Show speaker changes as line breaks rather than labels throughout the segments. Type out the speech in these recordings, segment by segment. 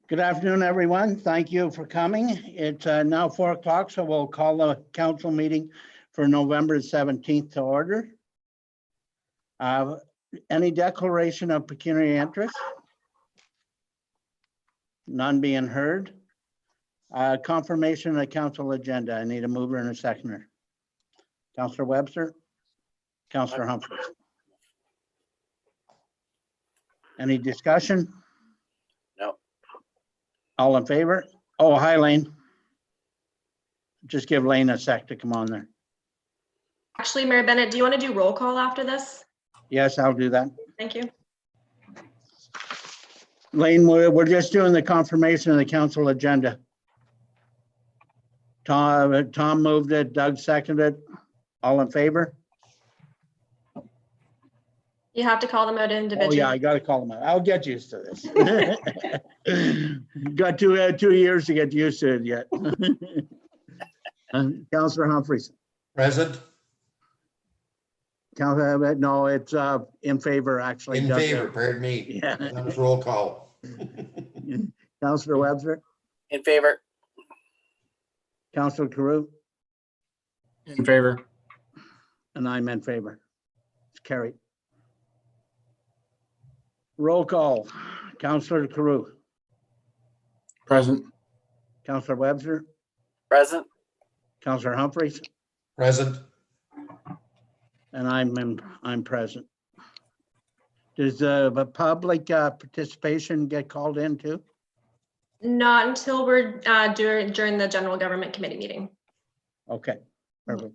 Good afternoon, everyone. Thank you for coming. It's now 4 o'clock, so we'll call the council meeting for November 17th to order. Any declaration of pecuniary interest? None being heard. Confirmation of the council agenda. I need a mover and a seconder. Councillor Webster, Councillor Humphries. Any discussion?
No.
All in favor? Oh, hi, Lane. Just give Lane a sec to come on there.
Actually, Mayor Bennett, do you want to do roll call after this?
Yes, I'll do that.
Thank you.
Lane, we're just doing the confirmation of the council agenda. Tom moved it, Doug seconded. All in favor?
You have to call them out
Oh,
individually.
yeah, I gotta call them out. I'll get used to this. Got 2 years to get used to it yet. Councillor Humphries.
Present.
Councillor, no, it's in favor, actually.
In
Doug.
favor, pardon me.
Yeah.
That was roll call.
Councillor Webster,
In favor.
Councillor Carew,
In favor.
and I'm in favor. It's carried. Roll call. Councillor Carew,
Present.
Councillor Webster,
Present.
Councillor Humphries,
Present.
and I'm present. Does the public participation get called in too?
Not until we're during the general government committee meeting.
Okay, perfect.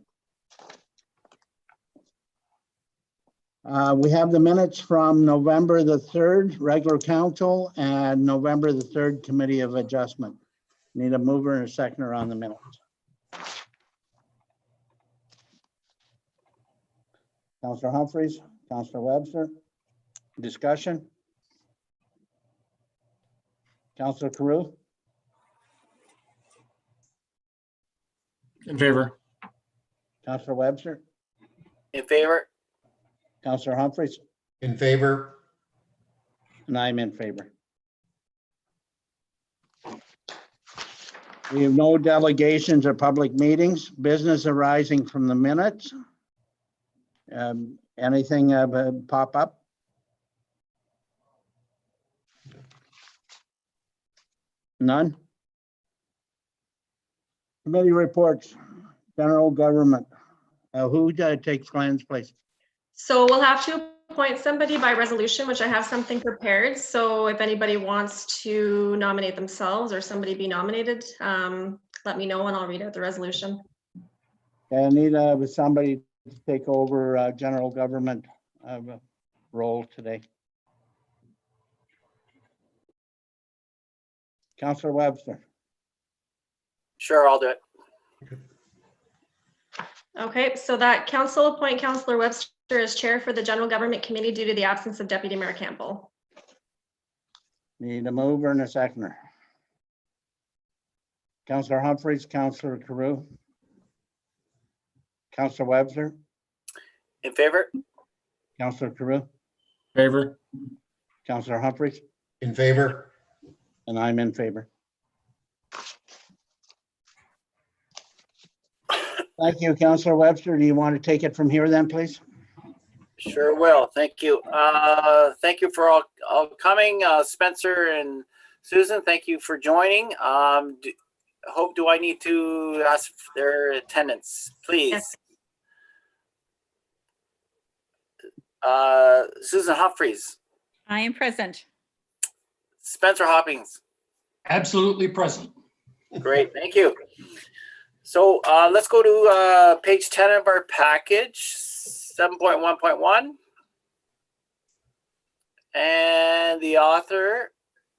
We have the minutes from November the 3rd, regular council, and November the 3rd, committee of adjustment. Need a mover and a seconder on the minutes. Councillor Humphries, Councillor Webster, discussion? Councillor Carew,
In favor.
Councillor Webster,
In favor.
Councillor Humphries,
In favor.
and I'm in favor. We have no delegations or public meetings, business arising from the minutes. Anything pop up? None? Committee reports, general government. Who takes Glenn's place?
So we'll have to appoint somebody by resolution, which I have something prepared. So if anybody wants to nominate themselves or somebody be nominated, let me know and I'll read out the resolution.
I need somebody to take over general government role today. Councillor Webster.
Sure, I'll do it.
Okay, so that council appoint Councillor Webster as chair for the general government committee due to the absence of Deputy Mayor Campbell.
Need a mover and a seconder. Councillor Humphries, Councillor Carew. Councillor Webster,
In favor.
Councillor Carew,
Favor.
Councillor Humphries,
In favor.
and I'm in favor. Thank you, Councillor Webster. Do you want to take it from here then, please?
Sure will. Thank you. Thank you for all coming. Spencer and Susan, thank you for joining. Do I need to ask their attendance, please?
Yes.
Susan Humphries,
I am present.
Spencer Hoppings.
Absolutely present.
Great, thank you. So let's go to page 10 of our package, 7.1.1. And the author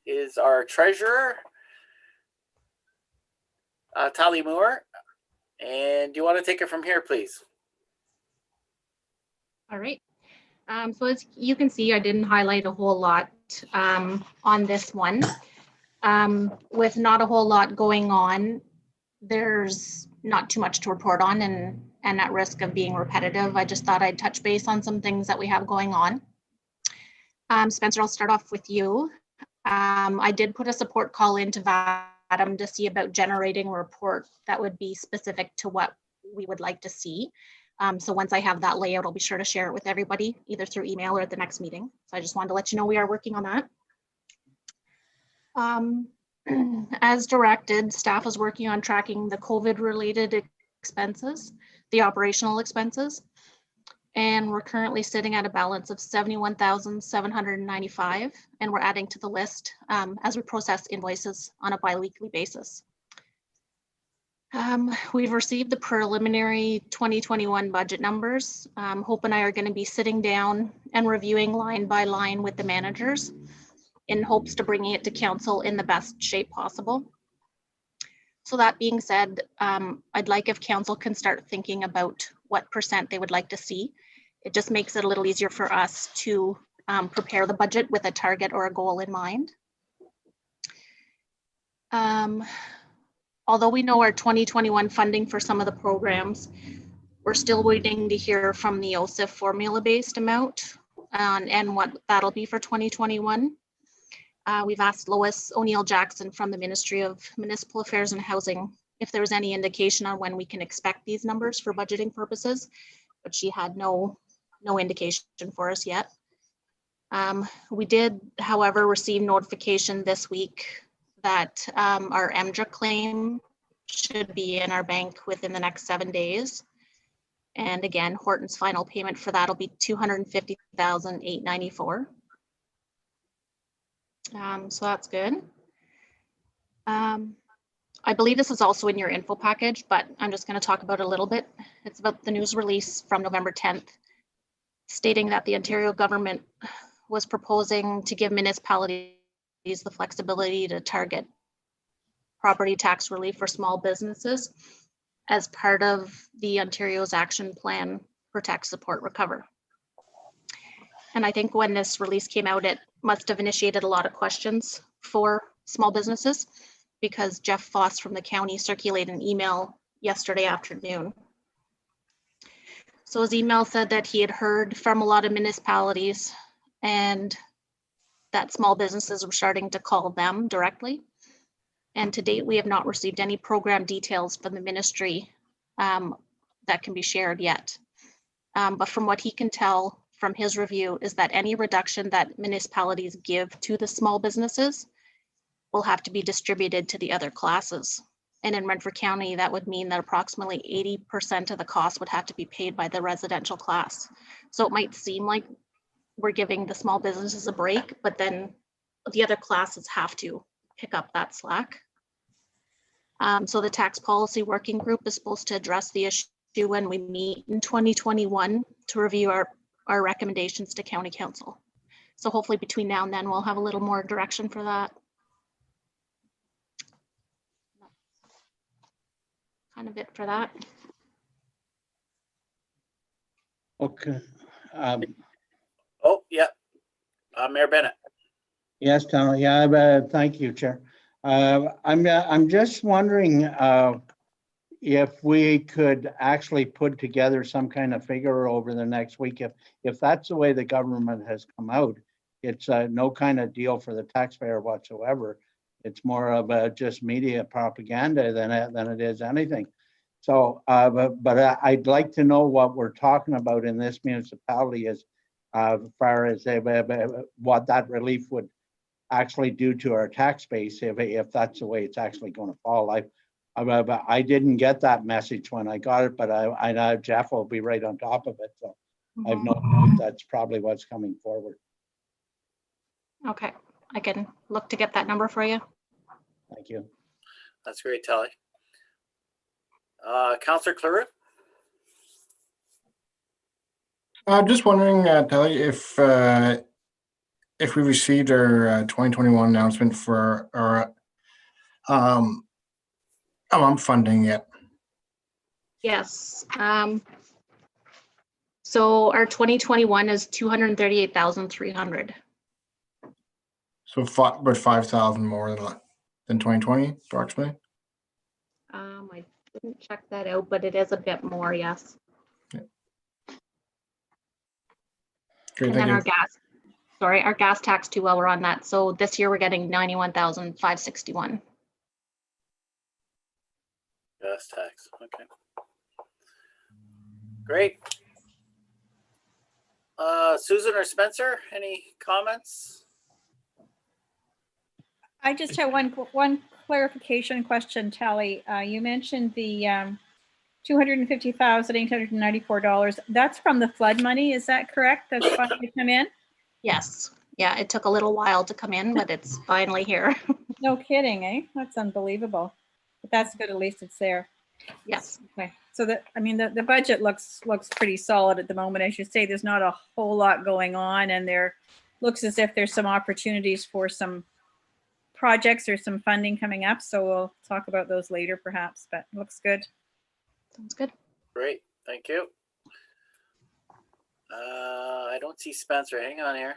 is our treasurer, Tali Moore. And do you want to take it from here, please?
All right. So as you can see, I didn't highlight a whole lot on this one. With not a whole lot going on, there's not too much to report on, and at risk of being repetitive, I just thought I'd touch base on some things that we have going on. Spencer, I'll start off with you. I did put a support call into VADM to see about generating a report that would be specific to what we would like to see. So once I have that layout, I'll be sure to share it with everybody, either through email or at the next meeting. So I just wanted to let you know we are working on that. As directed, staff is working on tracking the COVID-related expenses, the operational expenses, and we're currently sitting at a balance of 71,795, and we're adding to the list as we process invoices on a bi-weekly basis. We've received the preliminary 2021 budget numbers. Hope and I are going to be sitting down and reviewing line by line with the managers in hopes to bringing it to council in the best shape possible. So that being said, I'd like if council can start thinking about what % they would like to see. It just makes it a little easier for us to prepare the budget with a target or a goal in mind. Although we know our 2021 funding for some of the programs, we're still waiting to hear from the OSIF formula-based amount and what that'll be for 2021. We've asked Lois O'Neill Jackson from the Ministry of Municipal Affairs and Housing if there was any indication on when we can expect these numbers for budgeting purposes, but she had no indication for us yet. We did, however, receive notification this week that our MDRA claim should be in our bank within the next 7 days. And again, Horton's final payment for that will be $250,894. So that's good. I believe this is also in your info package, but I'm just going to talk about it a little bit. It's about the news release from November 10th, stating that the Ontario government was proposing to give municipalities the flexibility to target property tax relief for small businesses as part of the Ontario's action plan Protect, Support, Recover. And I think when this release came out, it must have initiated a lot of questions for small businesses because Jeff Foss from the county circulated an email yesterday afternoon. So his email said that he had heard from a lot of municipalities and that small businesses were starting to call them directly. And to date, we have not received any program details from the ministry that can be shared yet. But from what he can tell from his review is that any reduction that municipalities give to the small businesses will have to be distributed to the other classes. And in Renfrew County, that would mean that approximately 80% of the cost would have to be paid by the residential class. So it might seem like we're giving the small businesses a break, but then the other classes have to pick up that slack. So the tax policy working group is supposed to address the issue when we meet in 2021 to review our recommendations to county council. So hopefully between now and then we'll have a little more direction for that. Kind of it for that.
Okay.
Oh, yeah. Mayor Bennett.
Yes, Tom. Yeah, thank you, Chair. I'm just wondering if we could actually put together some kind of figure over the next week. If that's the way the government has come out, it's no kind of deal for the taxpayer whatsoever. It's more of just media propaganda than it is anything. So, but I'd like to know what we're talking about in this municipality as far as what that relief would actually do to our tax base if that's the way it's actually going to fall. I didn't get that message when I got it, but I know Jeff will be right on top of it. So I've no doubt that's probably what's coming forward.
Okay, I can look to get that number for you.
Thank you.
That's great, Tally. Councillor Cleroux?
I'm just wondering, Telly, if we received our 2021 announcement for our funding yet.
Yes. So our 2021 is 238,300.
So about 5,000 more than 2020, approximately.
I didn't check that out, but it is a bit more, yes.
Okay,
And
thank
then
you.
our gas sorry, our gas tax too while we're on that. So this year we're getting 91,561.
Gas tax, okay. Great. Susan or Spencer, any comments?
I just have one clarification question, Tally. You mentioned the $250,894. That's from the flood money, is that correct? That's finally come in?
Yes. Yeah, it took a little while to come in, but it's finally here.
No kidding, eh? That's unbelievable. But that's good, at least it's there.
Yes.
Okay, so the budget looks pretty solid at the moment. As you say, there's not a whole lot going on, and there looks as if there's some opportunities for some projects or some funding coming up. So we'll talk about those later perhaps, but it looks good.
Sounds good.
Great, thank you. I don't see Spencer. Hang on here.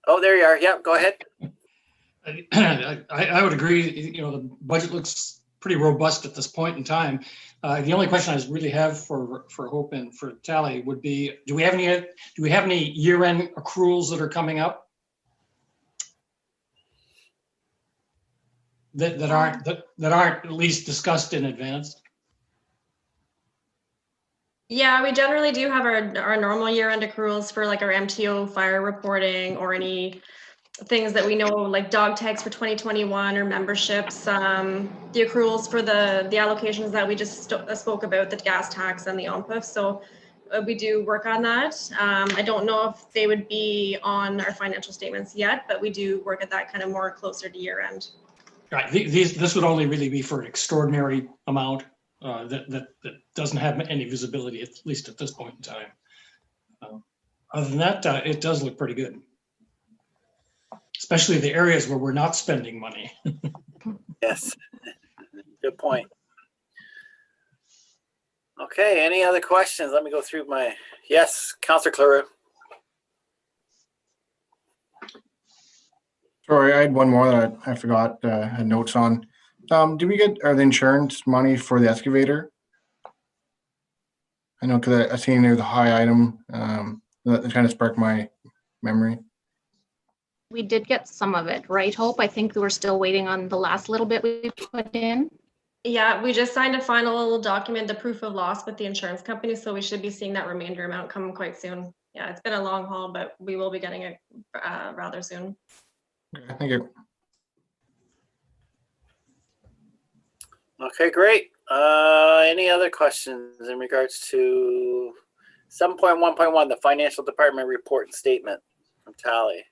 Oh, there you are. Yep, go ahead.
I would agree. You know, the budget looks pretty robust at this point in time. The only question I really have for Hope and for Tally would be: do we have any year-end accruals that are coming up that aren't at least discussed in advance?
Yeah, we generally do have our normal year-end accruals for like our MTO fire reporting or any things that we know, like dog tags for 2021 or memberships, the accruals for the allocations that we just spoke about, the gas tax and the OMPUF. So we do work on that. I don't know if they would be on our financial statements yet, but we do work at that kind of more closer to year end.
Right. This would only really be for an extraordinary amount that doesn't have any visibility, at least at this point in time. Other than that, it does look pretty good, especially the areas where we're not spending money.
Yes, good point. Okay, any other questions? Let me go through my, yes, Councillor Cleroux.
Sorry, I had one more that I forgot, had notes on. Did we get the insurance money for the excavator? I know because I seen there's a high item that kind of sparked my memory.
We did get some of it, right, Hope? I think we're still waiting on the last little bit we put in.
Yeah, we just signed a final document, the proof of loss with the insurance company. So we should be seeing that remainder amount come quite soon. Yeah, it's been a long haul, but we will be getting it rather soon.
Okay, thank you.
Okay, great. Any other questions in regards to 7.1.1, the financial department report and statement from Tally?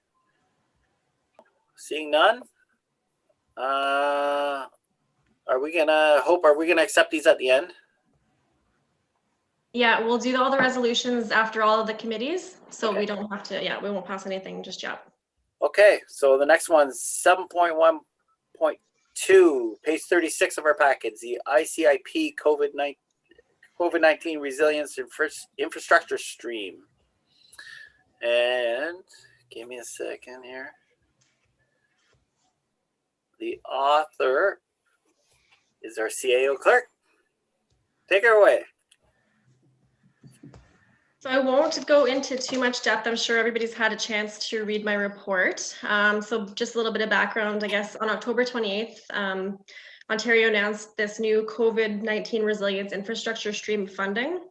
Seeing none. Are we gonna accept these at the end?
Yeah, we'll do all the resolutions after all of the committees. So
Okay.
we don't have to, yeah, we won't pass anything just yet.
Okay, so the next one's 7.1.2, page 36 of our package, the ICIP COVID-19 resilience infrastructure stream. And give me a second here. The author is our CAO clerk. Take her away.
So I won't go into too much depth. I'm sure everybody's had a chance to read my report. So just a little bit of background, I guess. On October 28th, Ontario announced this new COVID-19 resilience infrastructure stream funding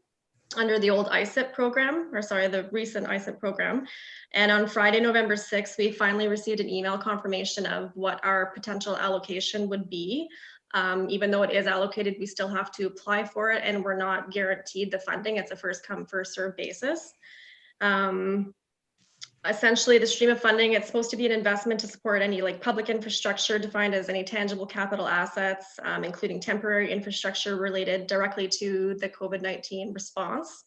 under the old ICIP program, or sorry, the recent ICIP program. And on Friday, November 6th, we finally received an email confirmation of what our potential allocation would be. Even though it is allocated, we still have to apply for it, and we're not guaranteed the funding. It's a first come, first served basis. Essentially, the stream of funding, it's supposed to be an investment to support any like public infrastructure defined as any tangible capital assets, including temporary infrastructure related directly to the COVID-19 response,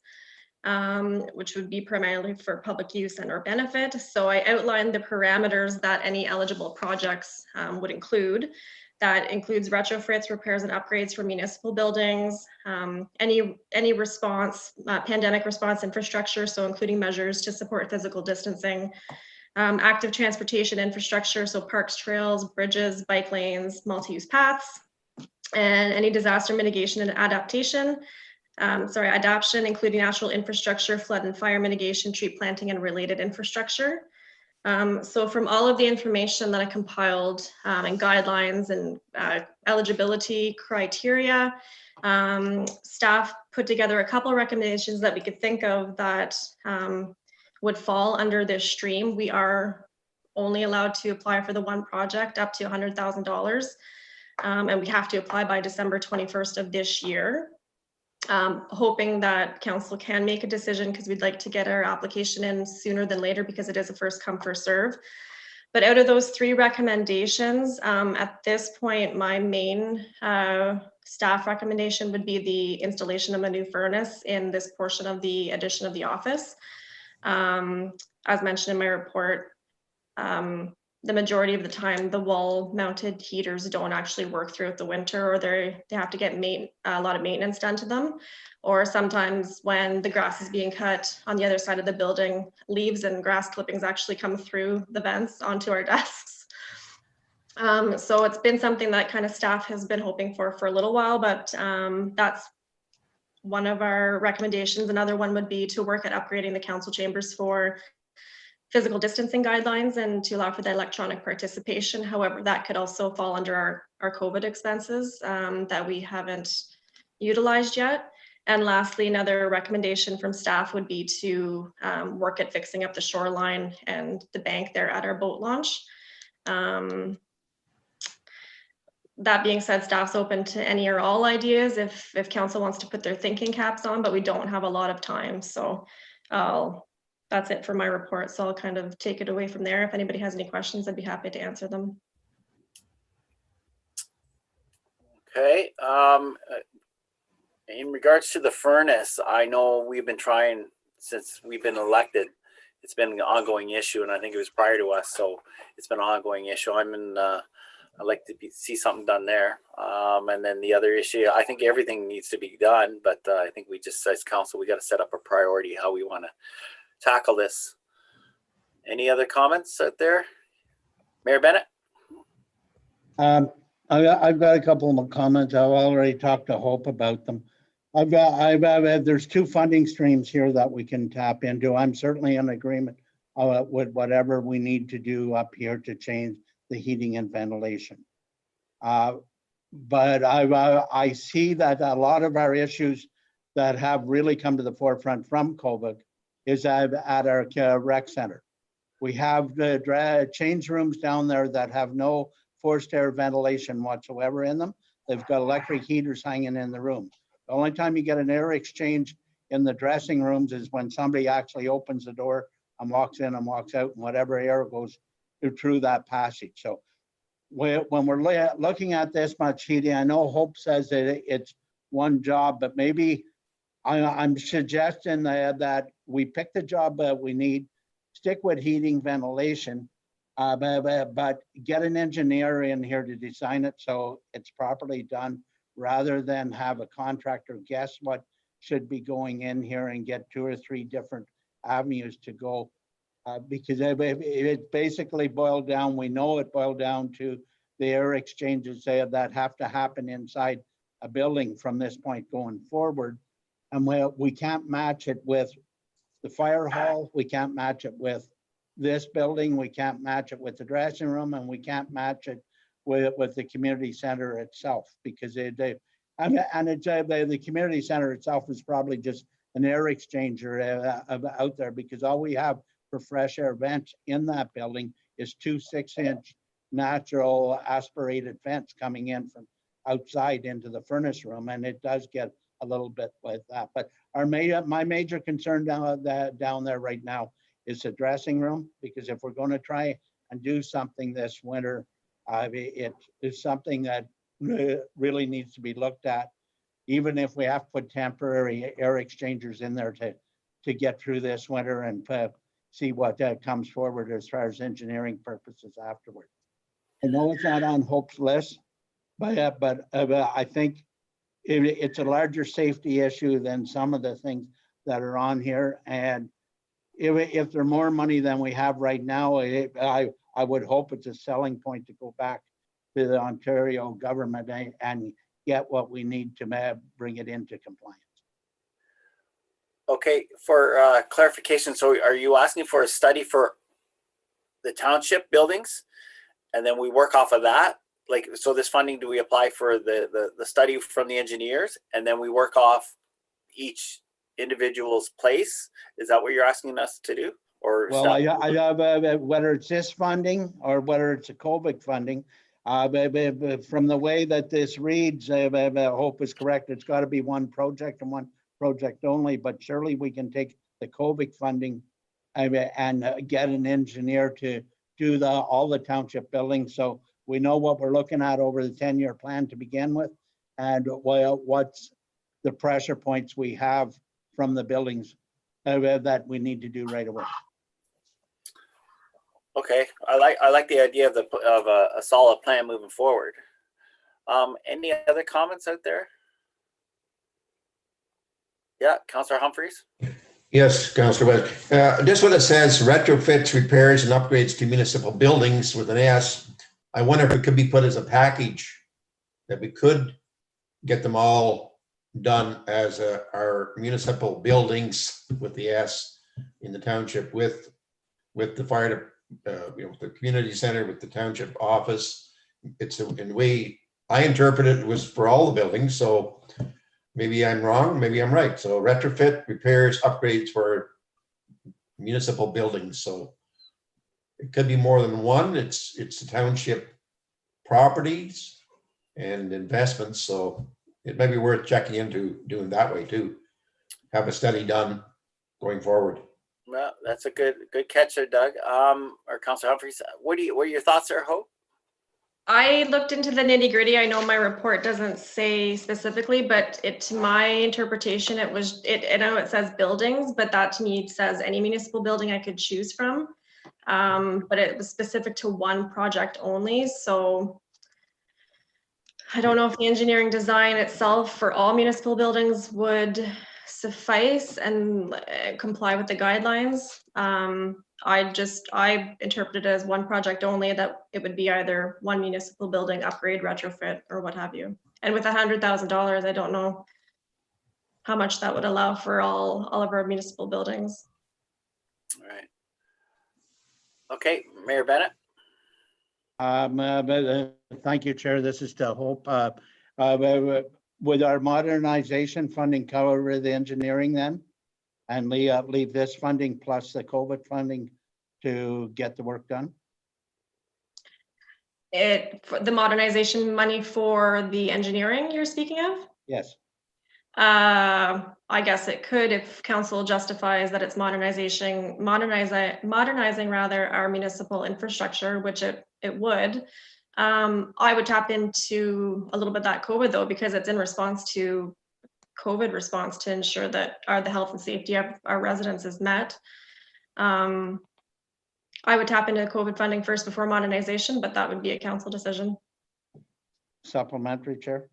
which would be primarily for public use and or benefit. So I outlined the parameters that any eligible projects would include. That includes retrofits, repairs, and upgrades for municipal buildings, any response, pandemic response infrastructure, so including measures to support physical distancing, active transportation infrastructure, so parks, trails, bridges, bike lanes, multi-use paths, and any disaster mitigation and adaptation, adaptation, including natural infrastructure, flood and fire mitigation, tree planting, and related infrastructure. So from all of the information that I compiled and guidelines and eligibility criteria, staff put together a couple of recommendations that we could think of that would fall under this stream. We are only allowed to apply for the one project up to $100,000. And we have to apply by December 21st of this year. Hoping that council can make a decision because we'd like to get our application in sooner than later because it is a first come, first serve. But out of those 3 recommendations, at this point, my main staff recommendation would be the installation of a new furnace in this portion of the addition of the office. As mentioned in my report, the majority of the time, the wall mounted heaters don't actually work throughout the winter, or they have to get a lot of maintenance done to them. Or sometimes when the grass is being cut on the other side of the building, leaves and grass clippings actually come through the vents onto our desks. So it's been something that kind of staff has been hoping for a little while, but that's one of our recommendations. Another one would be to work at upgrading the council chambers for physical distancing guidelines and to allow for the electronic participation. However, that could also fall under our COVID expenses that we haven't utilized yet. And lastly, another recommendation from staff would be to work at fixing up the shoreline and the bank there at our boat launch. That being said, staff's open to any or all ideas if council wants to put their thinking caps on, but we don't have a lot of time. So that's it for my report. So I'll kind of take it away from there. If anybody has any questions, I'd be happy to answer them.
Okay. In regards to the furnace, I know we've been trying since we've been elected. It's been an ongoing issue, and I think it was prior to us, so it's been an ongoing issue. I'd like to see something done there. And then the other issue, I think everything needs to be done, but I think we just, as council, we got to set up a priority how we want to tackle this. Any other comments out there? Mayor Bennett?
I've got a couple of comments. I've already talked to Hope about them. There's 2 funding streams here that we can tap into. I'm certainly in agreement with whatever we need to do up here to change the heating and ventilation. But I see that a lot of our issues that have really come to the forefront from COVID is at our rec center. We have the change rooms down there that have no forced air ventilation whatsoever in them. They've got electric heaters hanging in the room. The only time you get an air exchange in the dressing rooms is when somebody actually opens the door and walks in and walks out, and whatever air goes through that passage. So when we're looking at this much heating, I know Hope says that it's one job, but maybe I'm suggesting that we pick the job that we need, stick with heating, ventilation, but get an engineer in here to design it so it's properly done, rather than have a contractor guess what should be going in here and get 2 or 3 different avenues to go. Because it basically boiled down, we know it boiled down to the air exchanges that have to happen inside a building from this point going forward. And we can't match it with the fire hall, we can't match it with this building, we can't match it with the dressing room, and we can't match it with the community center itself, because the community center itself is probably just an air exchanger out there, because all we have for fresh air vents in that building is 2 6-inch natural aspirated vents coming in from outside into the furnace room, and it does get a little bit with that. But my major concern down there right now is the dressing room, because if we're going to try and do something this winter, it is something that really needs to be looked at, even if we have to put temporary air exchangers in there to get through this winter and see what comes forward as far as engineering purposes afterward. I know it's not on Hope's list, but I think it's a larger safety issue than some of the things that are on here. And if there's more money than we have right now, I would hope it's a selling point to go back to the Ontario government and get what we need to bring it into compliance.
Okay, for clarification, so are you asking for a study for the township buildings? And then we work off of that? Like, so this funding, do we apply for the study from the engineers and then we work off each individual's place? Is that what you're asking us to do? Or
Well, whether it's this funding or whether it's a COVID funding, from the way that this reads, I hope is correct, it's got to be one project and one project only, but surely we can take the COVID funding and get an engineer to do all the township buildings. So we know what we're looking at over the 10-year plan to begin with, and what's the pressure points we have from the buildings that we need to do right away.
okay, I like the idea of a solid plan moving forward. Any other comments out there? Yeah, Councillor Humphreys.
Yes, Councillor West. Just what it says, retrofits, repairs, and upgrades to municipal buildings with an S. I wonder if it could be put as a package, that we could get them all done as our municipal buildings with the S in the township with the fire, the community center, with the township office. It's in the way I interpret it was for all the buildings. So maybe I'm wrong, maybe I'm right. So retrofit, repairs, upgrades for municipal buildings. So it could be more than one. It's the township properties and investments. So it may be worth checking into doing that way too. Have a study done going forward.
Well, that's a good catch there, Doug. Or Councillor Humphreys. What are your thoughts there, Hope?
I looked into the nitty gritty. I know my report doesn't say specifically, but to my interpretation, I know it says buildings, but that to me says any municipal building I could choose from. But it was specific to one project only. So I don't know if the engineering design itself for all municipal buildings would suffice and comply with the guidelines. I interpreted it as one project only, that it would be either one municipal building upgrade, retrofit, or what have you. And with $100,000, I don't know how much that would allow for all of our municipal buildings.
All right. Okay, Mayor Bennett.
Thank you, Chair. This is to Hope. Would our modernization funding cover the engineering then? And leave this funding plus the COVID funding to get the work done?
The modernization money for the engineering you're speaking of?
Yes.
I guess it could, if council justifies that it's modernizing rather our municipal infrastructure, which it would. I would tap into a little bit of that COVID though, because it's in response to COVID response to ensure that the health and safety of our residents is met. I would tap into COVID funding first before modernization, but that would be a council decision.
Supplementary, Chair.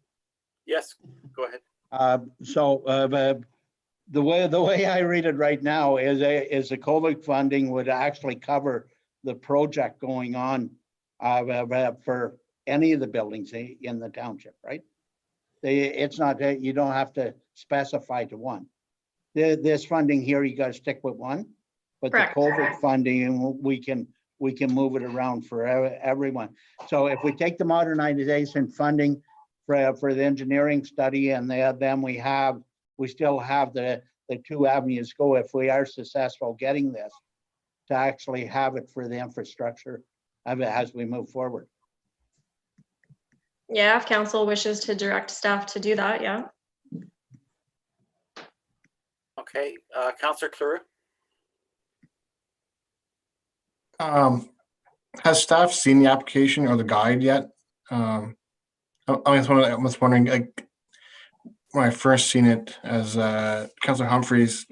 Yes, go ahead.
The way I read it right now is the COVID funding would actually cover the project going on for any of the buildings in the township, right? It's not that you don't have to specify to one. This funding here, you got to stick with one, but
Correct.
The COVID funding, we can move it around for everyone. So if we take the modernization funding for the engineering study, and then we still have the two avenues go if we are successful getting this, to actually have it for the infrastructure as we move forward.
Yeah, if council wishes to direct staff to do that, yeah.
Okay, Councillor Cleroux.
Has staff seen the application or the guide yet? I was wondering, like, when I first seen it as Councillor Humphreys,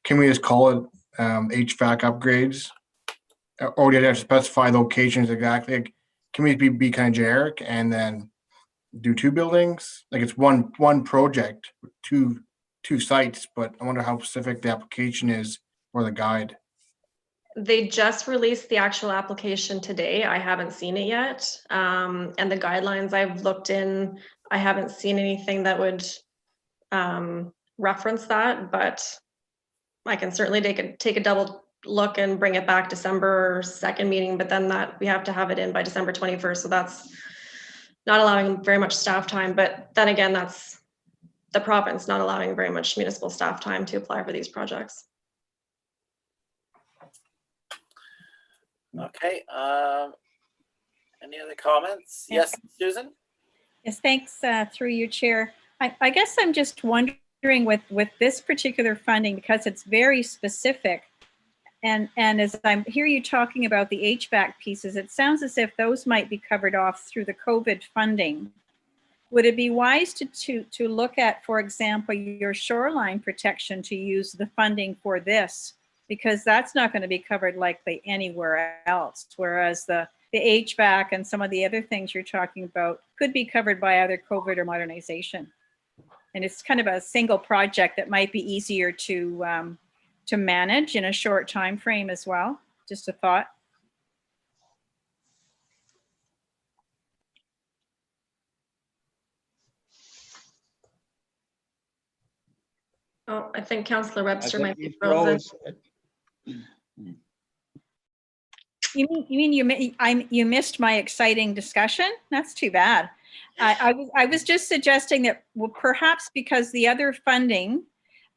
can we just call it HVAC upgrades? Or do you have to specify locations exactly? Like, can we be kind of generic and then do two buildings? Like, it's one project, two sites, but I wonder how specific the application is or the guide.
They just released the actual application today. I haven't seen it yet. And the guidelines I've looked in, I haven't seen anything that would reference that, but I can certainly take a double look and bring it back December 2nd meeting, but then that we have to have it in by December 21st. So that's not allowing very much staff time. But then again, that's the province not allowing very much municipal staff time to apply for these projects.
Okay. Any other comments?
Yeah.
Yes, Susan?
Yes, thanks, through you, Chair. I guess I'm just wondering with this particular funding, because it's very specific, and as I hear you talking about the HVAC pieces, it sounds as if those might be covered off through the COVID funding. Would it be wise to look at, for example, your shoreline protection to use the funding for this? Because that's not going to be covered likely anywhere else, whereas the HVAC and some of the other things you're talking about could be covered by either COVID or modernization. And it's kind of a single project that might be easier to manage in a short time frame as well. Just a thought.
Oh, I think Councillor
I
Webster
think
might be
he
frozen.
froze.
You missed my exciting discussion? That's too bad. I was just suggesting that, well, perhaps because the other funding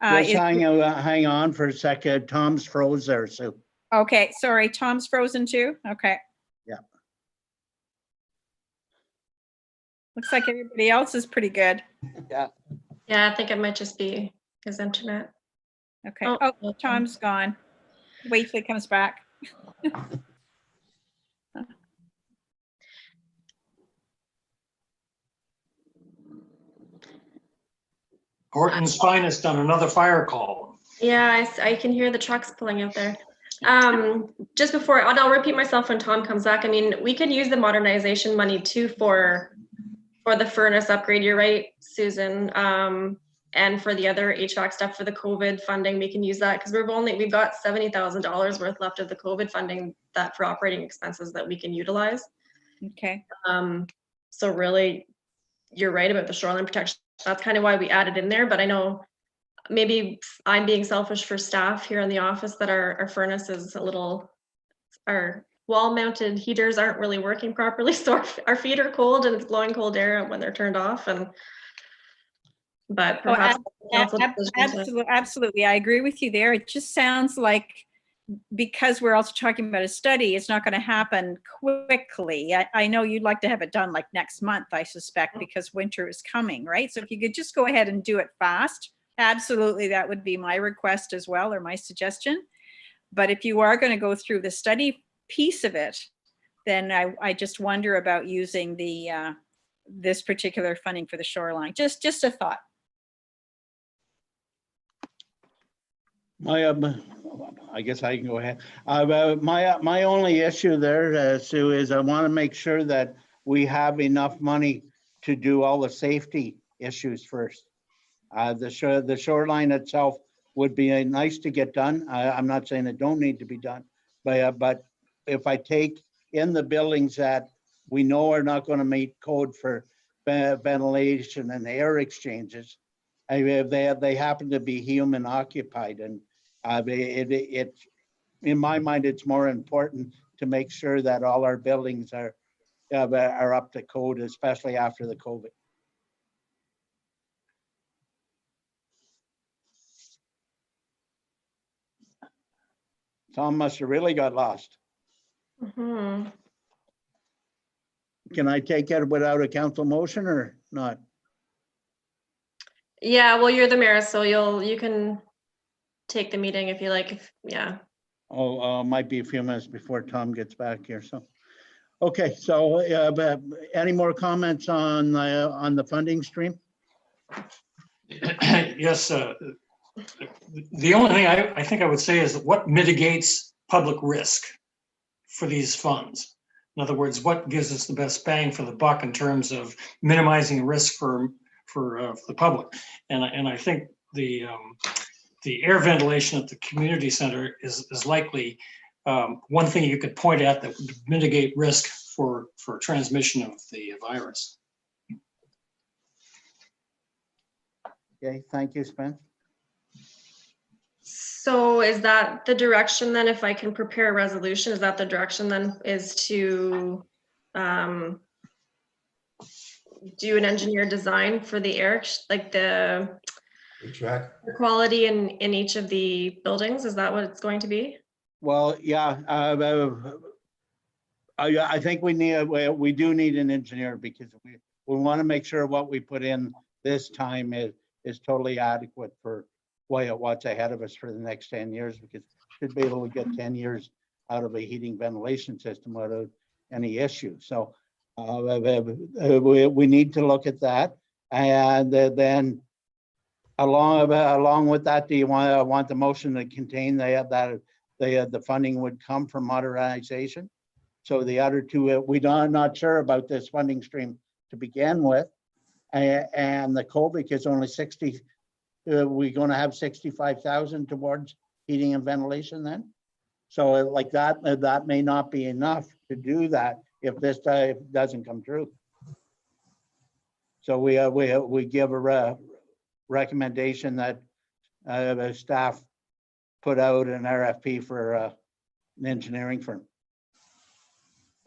Just
is,
hang on for a second. Tom's froze there, Sue.
okay, sorry, Tom's frozen too? Okay.
Yeah.
Looks like everybody else is pretty good.
Yeah.
Yeah, I think it might just be his internet.
Okay.
Oh,
Oh, Tom's gone. Wait till he comes back.
Horton's finest on another fire call.
Yeah, I can hear the trucks pulling out there. Just before, and I'll repeat myself when Tom comes back. I mean, we could use the modernization money too for the furnace upgrade. You're right, Susan. And for the other HVAC stuff for the COVID funding, we can use that because we've got $70,000 worth left of the COVID funding that for operating expenses that we can utilize.
Okay.
So really, you're right about the shoreline protection. That's kind of why we added in there. But I know maybe I'm being selfish for staff here in the office that our furnace is a little, our wall-mounted heaters aren't really working properly. So our feet are cold and it's blowing cold air when they're turned off. But perhaps
Absolutely. I agree with you there. It just sounds like, because we're also talking about a study, it's not going to happen quickly. I know you'd like to have it done like next month, I suspect, because winter is coming, right? So if you could just go ahead and do it fast, absolutely, that would be my request as well, or my suggestion. But if you are going to go through the study piece of it, then I just wonder about using the this particular funding for the shoreline. Just a thought.
I guess I can go ahead. My only issue there, Sue, is I want to make sure that we have enough money to do all the safety issues first. The shoreline itself would be nice to get done. I'm not saying it don't need to be done, but if I take in the buildings that we know are not going to meet code for ventilation and air exchanges, they happen to be human occupied, and it in my mind it's more important to make sure that all our buildings are up to code, especially after the COVID. Tom must have really got lost.
Mhm.
Can I take it without a council motion or not?
Yeah, well, you're the mayor, so you can take the meeting if you like. Yeah.
Oh, might be a few minutes before Tom gets back here, so. Okay, so but any more comments on the funding stream?
Yes, the only thing I think I would say is what mitigates public risk for these funds? In other words, what gives us the best bang for the buck in terms of minimizing risk for the public? And I think the air ventilation at the community center is likely one thing you could point at that would mitigate risk for transmission of the virus.
Okay, thank you, Spence.
So is that the direction then, if I can prepare a resolution, is that the direction then, is to do an engineer design for the air, like the
HVAC.
quality in each of the buildings? Is that what it's going to be?
Well, yeah, I think we do need an engineer because we want to make sure what we put in this time is totally adequate for what's ahead of us for the next 10 years, because should be able to get 10 years out of a heating ventilation system without any issue. So we need to look at that. And then along with that, do you want the motion to contain that the funding would come from modernization? So the other two, not sure about this funding stream to begin with. And the COVID is only 60, we're going to have 65,000 towards heating and ventilation then. So like that may not be enough to do that if this doesn't come true. So we give a recommendation that the staff put out an RFP for an engineering firm.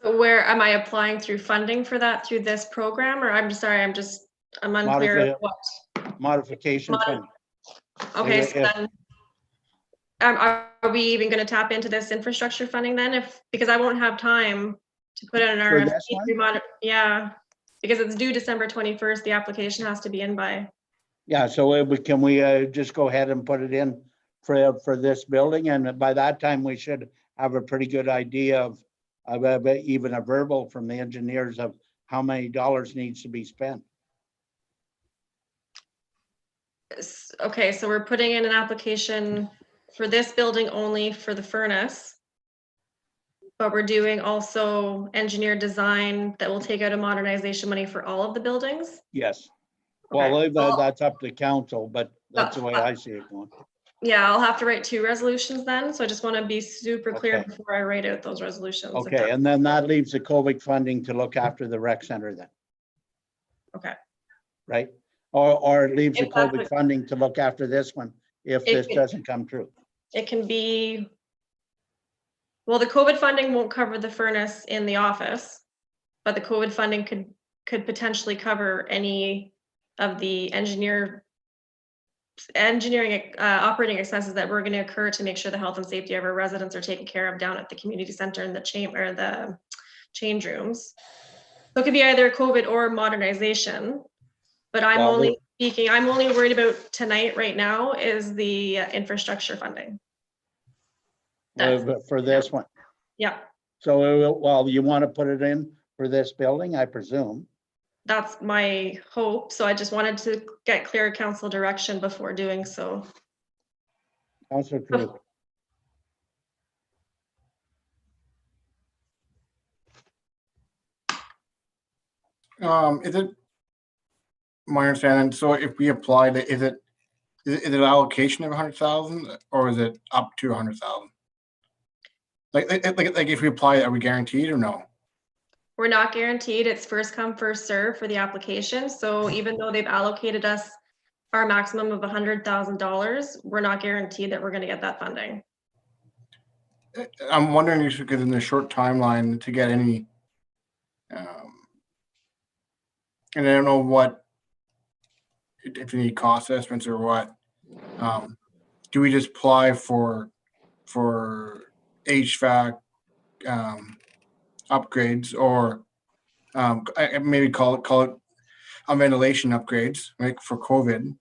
Where am I applying through funding for that through this program? Or I'm sorry, I'm unclear of what.
Modification fund.
Okay, so then are we even going to tap into this infrastructure funding then? Because I won't have time to put in an
For
RFP.
this one?
Yeah, because it's due December 21st. The application has to be in by.
Yeah, so can we just go ahead and put it in for this building? And by that time, we should have a pretty good idea of even a verbal from the engineers of how many dollars needs to be spent.
Okay, so we're putting in an application for this building only for the furnace, but we're doing also engineer design that will take out a modernization money for all of the buildings?
Yes.
Okay.
Well, that's up to council, but that's the way I see it going.
Yeah, I'll have to write 2 resolutions then, so I just want to be super clear
Okay.
before I write out those resolutions. if
Okay,
that-
and then that leaves the COVID funding to look after the rec center then,
Okay.
right? Or it leaves the
If that's
COVID
what-
funding to look after this one if
It
this
can-
doesn't come true.
It can be, well, the COVID funding won't cover the furnace in the office, but the COVID funding could potentially cover any of the engineering operating expenses that were going to occur to make sure the health and safety of our residents are taken care of down at the community center and the change rooms. So it could be either COVID or modernization, but I'm
Well,
I'm only worried about tonight right now is the infrastructure funding.
For this one.
Yeah,
So, well, you want to put it in for this building, I presume?
that's my hope. So I just wanted to get clear council direction before doing so.
Councilor Crew.
Is it my understanding, so if we applied, is it an allocation of 100,000 or is it up to 100,000? Like if we apply, are we guaranteed or no?
We're not guaranteed. It's first come, first serve for the application. So even though they've allocated us our maximum of $100,000, we're not guaranteed that we're going to get that funding.
I'm wondering just because in the short timeline to get any, and I don't know what, if you need cost estimates or what, do we just apply for HVAC upgrades or maybe call it ventilation upgrades, right, for COVID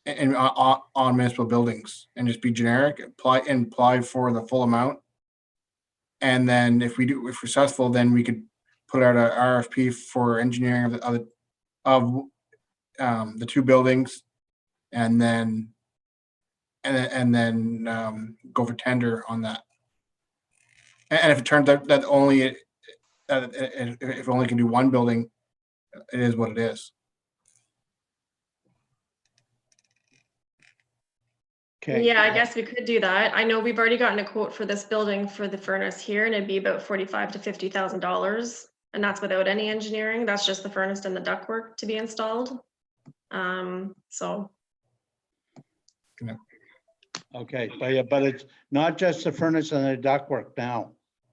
and on municipal buildings and just be generic, apply for the full amount. And then if we're successful, then we could put out a RFP for engineering of the 2 buildings and then go for tender on that. And if it turns out that if only can do 1 building, it is what it is.
Okay.
Yeah, I guess we could do that. I know we've already gotten a quote for this building for the furnace here, and it'd be about $45,000 to $50,000, and that's without any engineering. That's just the furnace and the ductwork to be installed. So
Okay, but it's not just the furnace and the ductwork now.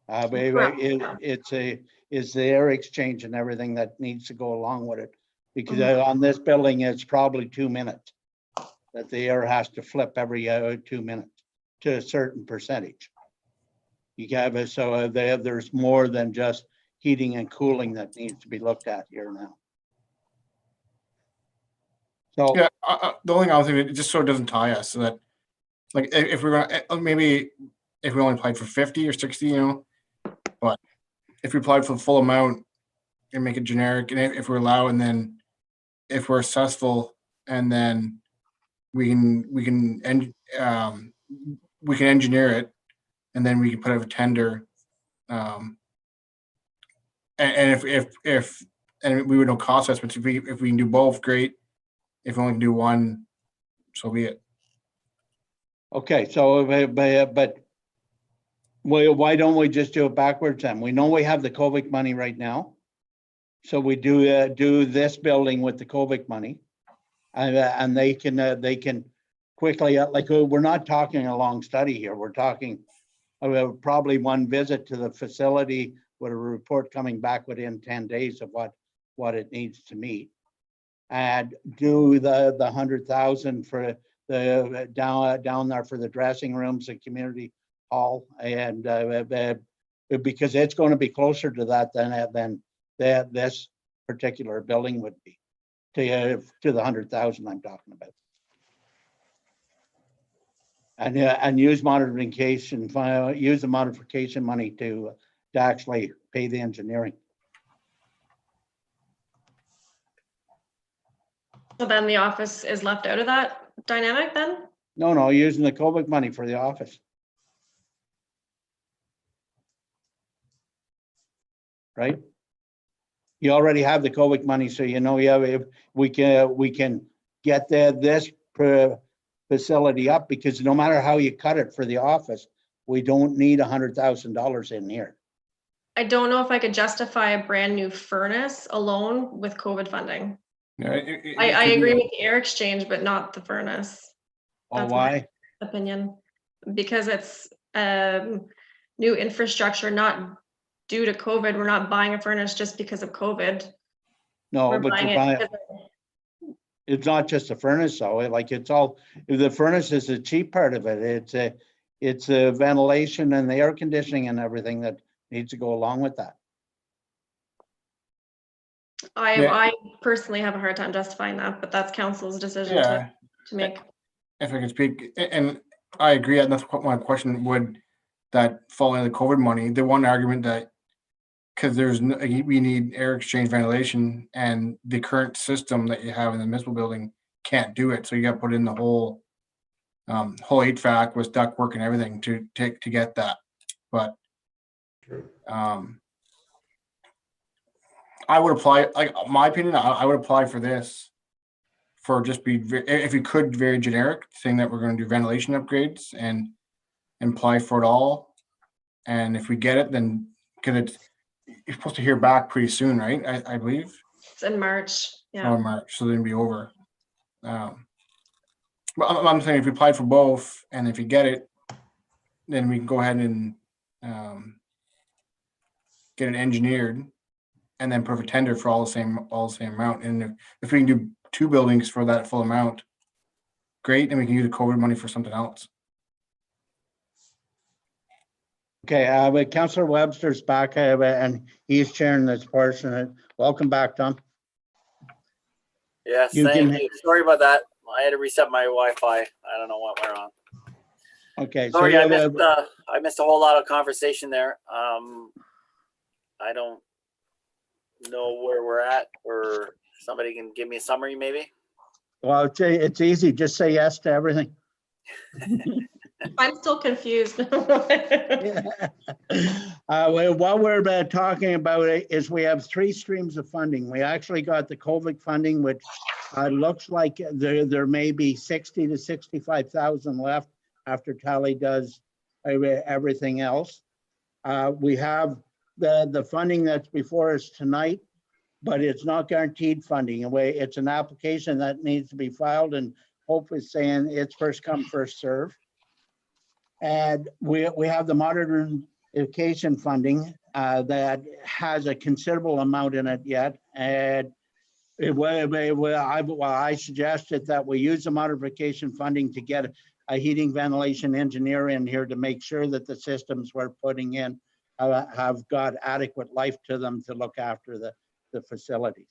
Correct.
It's the air exchange and everything that needs to go along with it. Because
Mhm.
on this building, it's probably 2 minutes that the air has to flip every 2 minutes to a certain percentage. You have it, so there's more than just heating and cooling that needs to be looked at here now. So,
Yeah, the only thing I was thinking, just so it doesn't tie us, so that, like, if we're gonna, maybe if we only applied for 50 or 60, but if we applied for the full amount and make it generic, and if we're allowed, and then if we're successful, and then we can engineer it, and then we can put out a tender, and if and we would know cost estimates, if we can do both, great. If we only can do one, so be it.
okay, so, but why don't we just do it backwards then? We know we have the COVID money right now. So we do this building with the COVID money. And they can quickly, like, we're not talking a long study here. We're talking probably one visit to the facility with a report coming back within 10 days of what it needs to meet. And do the 100,000 for the down there for the dressing rooms and community hall, and because it's going to be closer to that than this particular building would be to the 100,000 I'm talking about. And use use the modification money to actually pay the engineering.
So then the office is left out of that dynamic then?
No, using the COVID money for the office. Right? You already have the COVID money, so if we can get this facility up, because no matter how you cut it for the office, we don't need $100,000 in here.
I don't know if I could justify a brand new furnace alone with COVID funding.
Yeah,
I agree with the air exchange, but not the furnace.
Oh,
That's
why?
my opinion, because it's new infrastructure, not due to COVID. We're not buying a furnace just because of COVID.
No,
We're
but
buying
you're
it
buying,
because
it's not just the furnace though. Like, it's all, the furnace is the cheap part of it. It's a ventilation and the air conditioning and everything that needs to go along with that.
I personally have a hard time justifying that, but that's council's decision
Yeah,
to make.
if I can speak, and I agree, and that's what my question would, that fall into the COVID money. The one argument that, because we need air exchange ventilation, and the current system that you have in the municipal building can't do it, so you got to put in the whole HVAC with ductwork and everything to get that. But I would apply, like, my opinion, I would apply for this, for just if you could, very generic, saying that we're going to do ventilation upgrades and apply for it all. And if we get it, then, because you're supposed to hear back pretty soon, right? I believe.
It's in March. Yeah.
March, so then it'll be over. But I'm saying if you applied for both, and if you get it, then we can go ahead and get it engineered, and then put a tender for all the same amount. And if we can do 2 buildings for that full amount, great, and we can use the COVID money for something else.
Okay, but Councillor Webster's back, and he's chairing this portion. Welcome back, Tom.
Yes,
You
thank
can-
you. Sorry about that. I had to reset my Wi-Fi. I don't know what went on.
Okay, so
Sorry, I missed a whole lot of conversation there. I don't know where we're at, or somebody can give me a summary maybe.
well, it's easy. Just say yes to everything.
I'm still confused.
Well, what we're talking about is we have 3 streams of funding. We actually got the COVID funding, which looks like there may be 60 to 65,000 left after Tally does everything else. We have the funding that's before us tonight, but it's not guaranteed funding. It's an application that needs to be filed, and Hope is saying it's first come, first serve. And we have the modernization funding that has a considerable amount in it yet. And I suggested that we use the modification funding to get a heating ventilation engineer in here to make sure that the systems we're putting in have got adequate life to them to look after the facilities.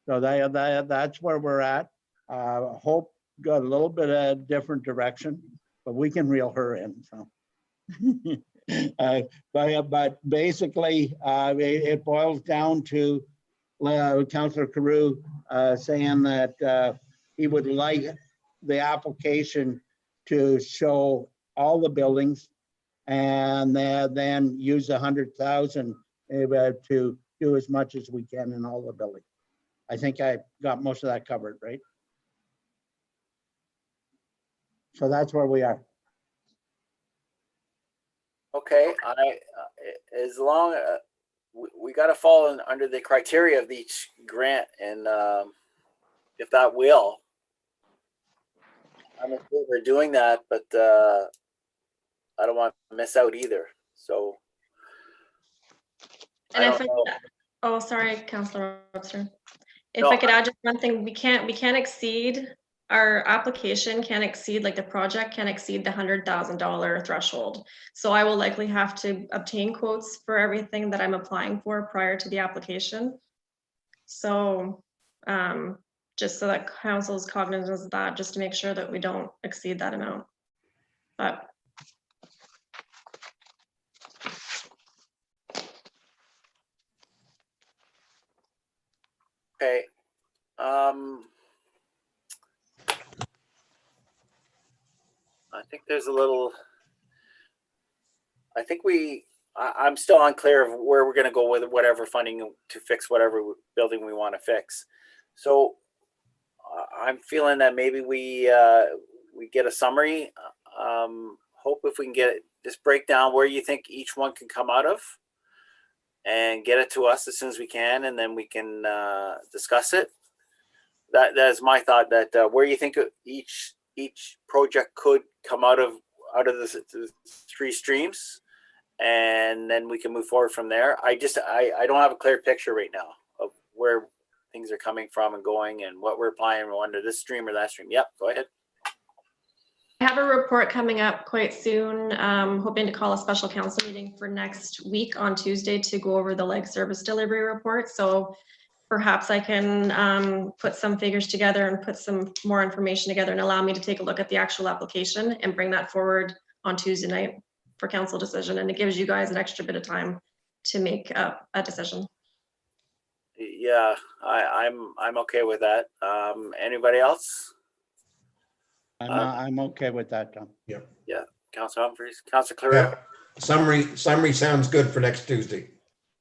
So that's where we're at. Hope got a little bit of different direction, but we can reel her in. So, but basically, it boils down to Councillor Carew saying that he would like the application to show all the buildings, and then use 100,000 to do as much as we can in all the buildings. I think I got most of that covered, right? So that's where we are.
Okay, as long we got to fall under the criteria of each grant, and if that will, I'm in favor of doing that, but I don't want to miss out either. So,
And
I
if
don't
I,
know.
oh, sorry, Councillor Webster. If
No,
I could add just one thing, we can't exceed, our application can't exceed, like the project can't exceed the $100,000 threshold. So I will likely have to obtain quotes for everything that I'm applying for prior to the application. So just so that council is cognizant of that, just to make sure that we don't exceed that amount. But
okay. I think there's a little. I think I'm still unclear of where we're going to go with whatever funding to fix whatever building we want to fix. So I'm feeling that maybe we get a summary. Hope if we can get this breakdown where you think each one can come out of, and get it to us as soon as we can, and then we can discuss it. That is my thought. That where you think each project could come out of the three streams, and then we can move forward from there. I don't have a clear picture right now of where things are coming from and going, and what we're applying under this stream or that stream. Yep, go ahead.
I have a report coming up quite soon. Hoping to call a special council meeting for next week on Tuesday to go over the leg service delivery report. So perhaps I can put some figures together and put some more information together and allow me to take a look at the actual application and bring that forward on Tuesday night for council decision. And it gives you guys an extra bit of time to make a decision.
Yeah, I'm okay with that. Anybody else?
I'm okay with that, Tom.
Councilor Humphries, Councilor Clare?
Yeah, summary sounds good for next Tuesday.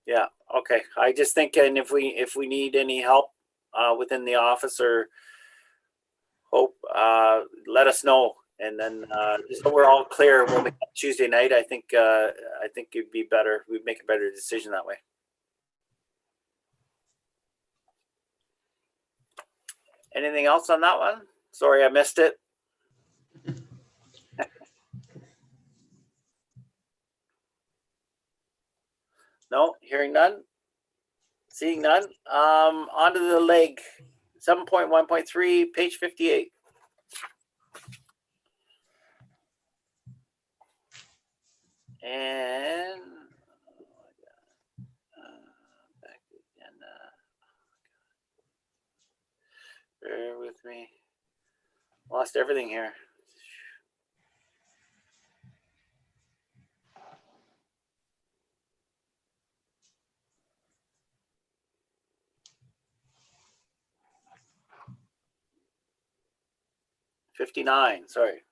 Yeah, okay. I just think, and if we need any help within the office or Hope, let us know, and then just so we're all clear when we Tuesday night. I think it'd be better. We'd make a better decision that way. Anything else on that one? Sorry, I missed it. No, hearing none. Seeing none. Onto the leg. 7.1.3, page 58. And back to the agenda. Bear with me. Lost everything here. '59. Sorry,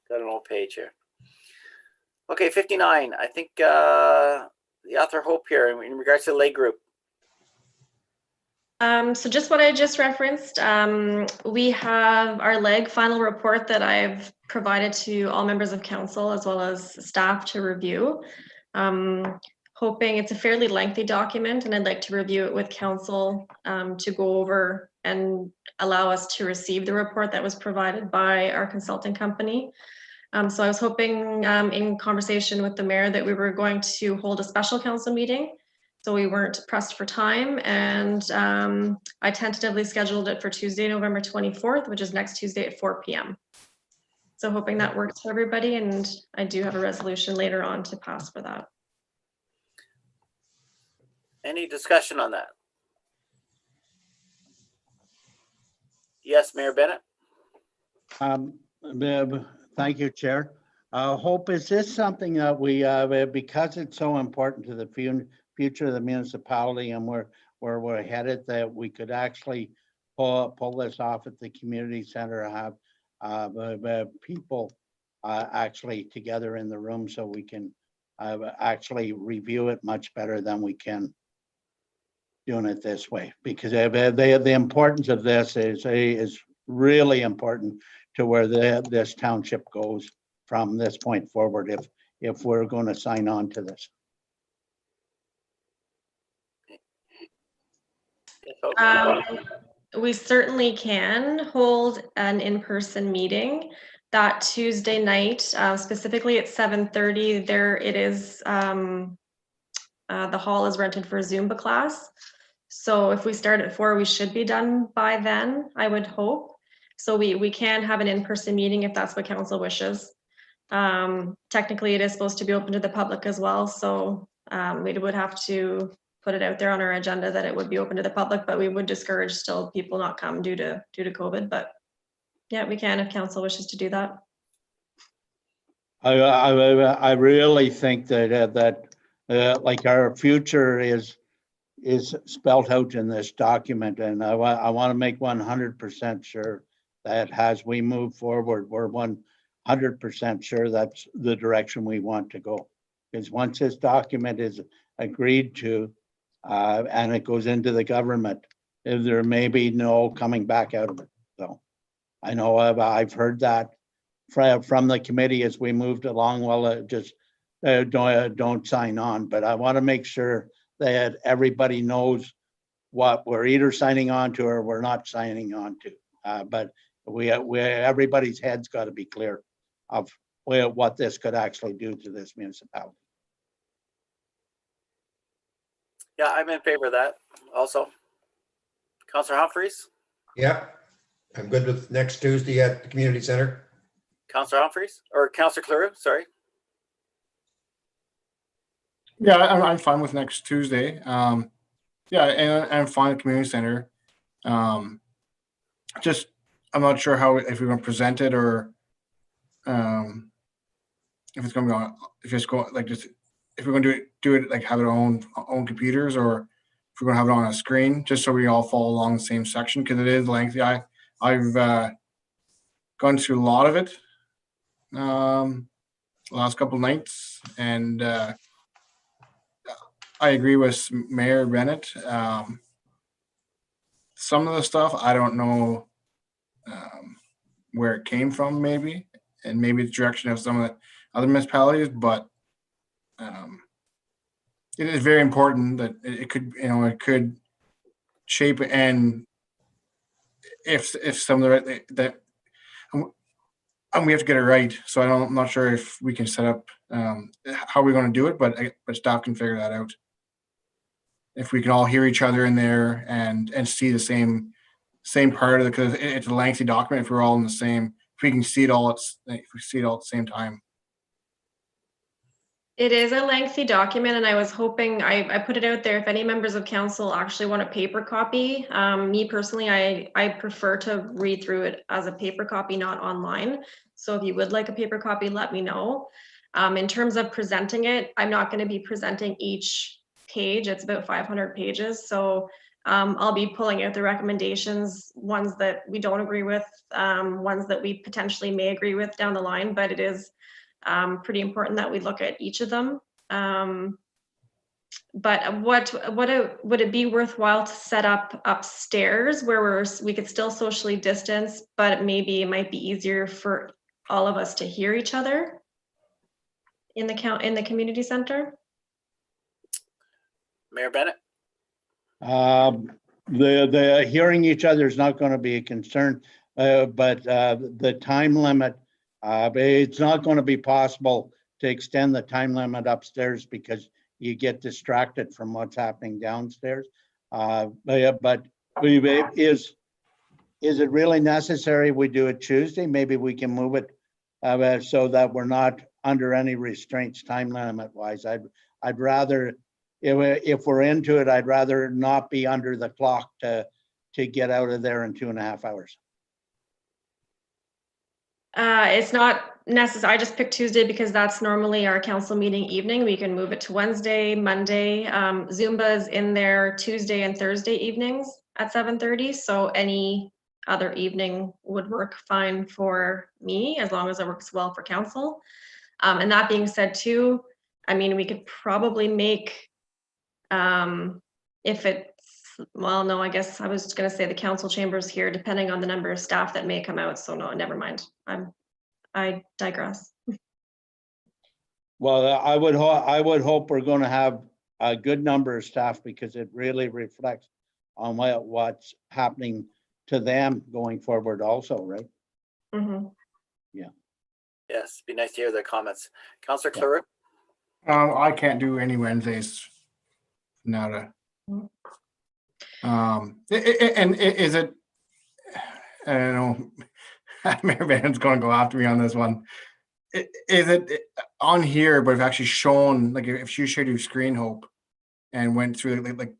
got an old page here. Okay, 59. I think the author Hope here in regards to the leg group.
So just what I just referenced, we have our leg final report that I've provided to all members of council as well as staff to review. Hoping it's a fairly lengthy document, and I'd like to review it with council to go over and allow us to receive the report that was provided by our consulting company. So I was hoping in conversation with the mayor that we were going to hold a special council meeting. So we weren't pressed for time, and I tentatively scheduled it for Tuesday, November 24th, which is next Tuesday at 4 p.m. So hoping that works for everybody, and I do have a resolution later on to pass for that.
Any discussion on that? Yes, Mayor Bennett?
Thank you, Chair. Hope, is this something that we, because it's so important to the future of the municipality and where we're headed, that we could actually pull this off at the community center, have people actually together in the room so we can actually review it much better than we can doing it this way, because the importance of this is really important to where this township goes from this point forward, if we're going to sign on to this.
We certainly can hold an in-person meeting that Tuesday night, specifically at 7:30. There it is. The hall is rented for a Zumba class. So if we start at 4, we should be done by then, I would hope. So we can have an in-person meeting if that's what council wishes. Technically, it is supposed to be open to the public as well. So we would have to put it out there on our agenda that it would be open to the public, but we would discourage still people not come due to COVID. But yeah, we can if council wishes to do that.
I really think that like our future is spelled out in this document, and I want to make 100% sure that as we move forward, we're 100% sure that's the direction we want to go. Because once this document is agreed to and it goes into the government, there may be no coming back out of it. So I know I've heard that from the committee as we moved along. Well, just don't sign on, but I want to make sure that everybody knows what we're either signing on to or we're not signing on to. But everybody's head's got to be clear of what this could actually do to this municipality.
Yeah, I'm in favor of that also. Councillor Humphreys?
Yeah, I'm good with next Tuesday at the community center.
Councillor Humphreys or Councillor Cleary, sorry.
Yeah, I'm fine with next Tuesday. Yeah, and I'm fine with community center. Just, I'm not sure if we're going to present it or if it's going to be on, if it's going like just if we're going to do it like have it on own computers, or if we're going to have it on a screen, just so we all follow along the same section, because it is lengthy. I've gone through a lot of it last couple of nights, and I agree with Mayor Bennett. Some of the stuff I don't know where it came from, maybe, and maybe the direction of some of the other municipalities, but it is very important that it could, it could shape, and if some of the that and we have to get it right. So I'm not sure if we can set up how we're going to do it, but staff can figure that out. If we can all hear each other in there and see the same part of it, because it's a lengthy document. If we're all in the same, if we can see it all, if we see it all at the same time.
It is a lengthy document, and I was hoping, I put it out there, if any members of council actually want a paper copy. Me personally, I prefer to read through it as a paper copy, not online. So if you would like a paper copy, let me know. In terms of presenting it, I'm not going to be presenting each page. It's about 500 pages. So I'll be pulling out the recommendations, ones that we don't agree with, ones that we potentially may agree with down the line, but it is pretty important that we look at each of them. But would it be worthwhile to set up upstairs where we could still socially distance, but maybe it might be easier for all of us to hear each other in the community center?
Mayor Bennett?
The hearing each other is not going to be a concern, but the time limit But it's not going to be possible to extend the time limit upstairs because you get distracted from what's happening downstairs. But is it really necessary we do it Tuesday? Maybe we can move it so that we're not under any restraints time limit wise. I'd rather, if we're into it, I'd rather not be under the clock to get out of there in 2.5 hours.
It's not necessary. I just picked Tuesday because that's normally our council meeting evening. We can move it to Wednesday, Monday. Zumba's in there Tuesday and Thursday evenings at 7:30. So any other evening would work fine for me as long as it works well for council. And that being said too, I mean, we could probably make, if it's, well, no, I guess I was gonna say the council chambers here, depending on the number of staff that may come out. So no, never mind. I digress.
Well, I would hope we're going to have a good number of staff because it really reflects on what's happening to them going forward also, right?
Mm-hmm.
Yes, be nice to hear their comments. Councillor Cleroux?
I can't do any Wednesdays. Nada. And is it, I don't know, Mayor Van's going to go after me on this one. Is it on here, but if actually shown, like if you shared your screen, Hope, and went through like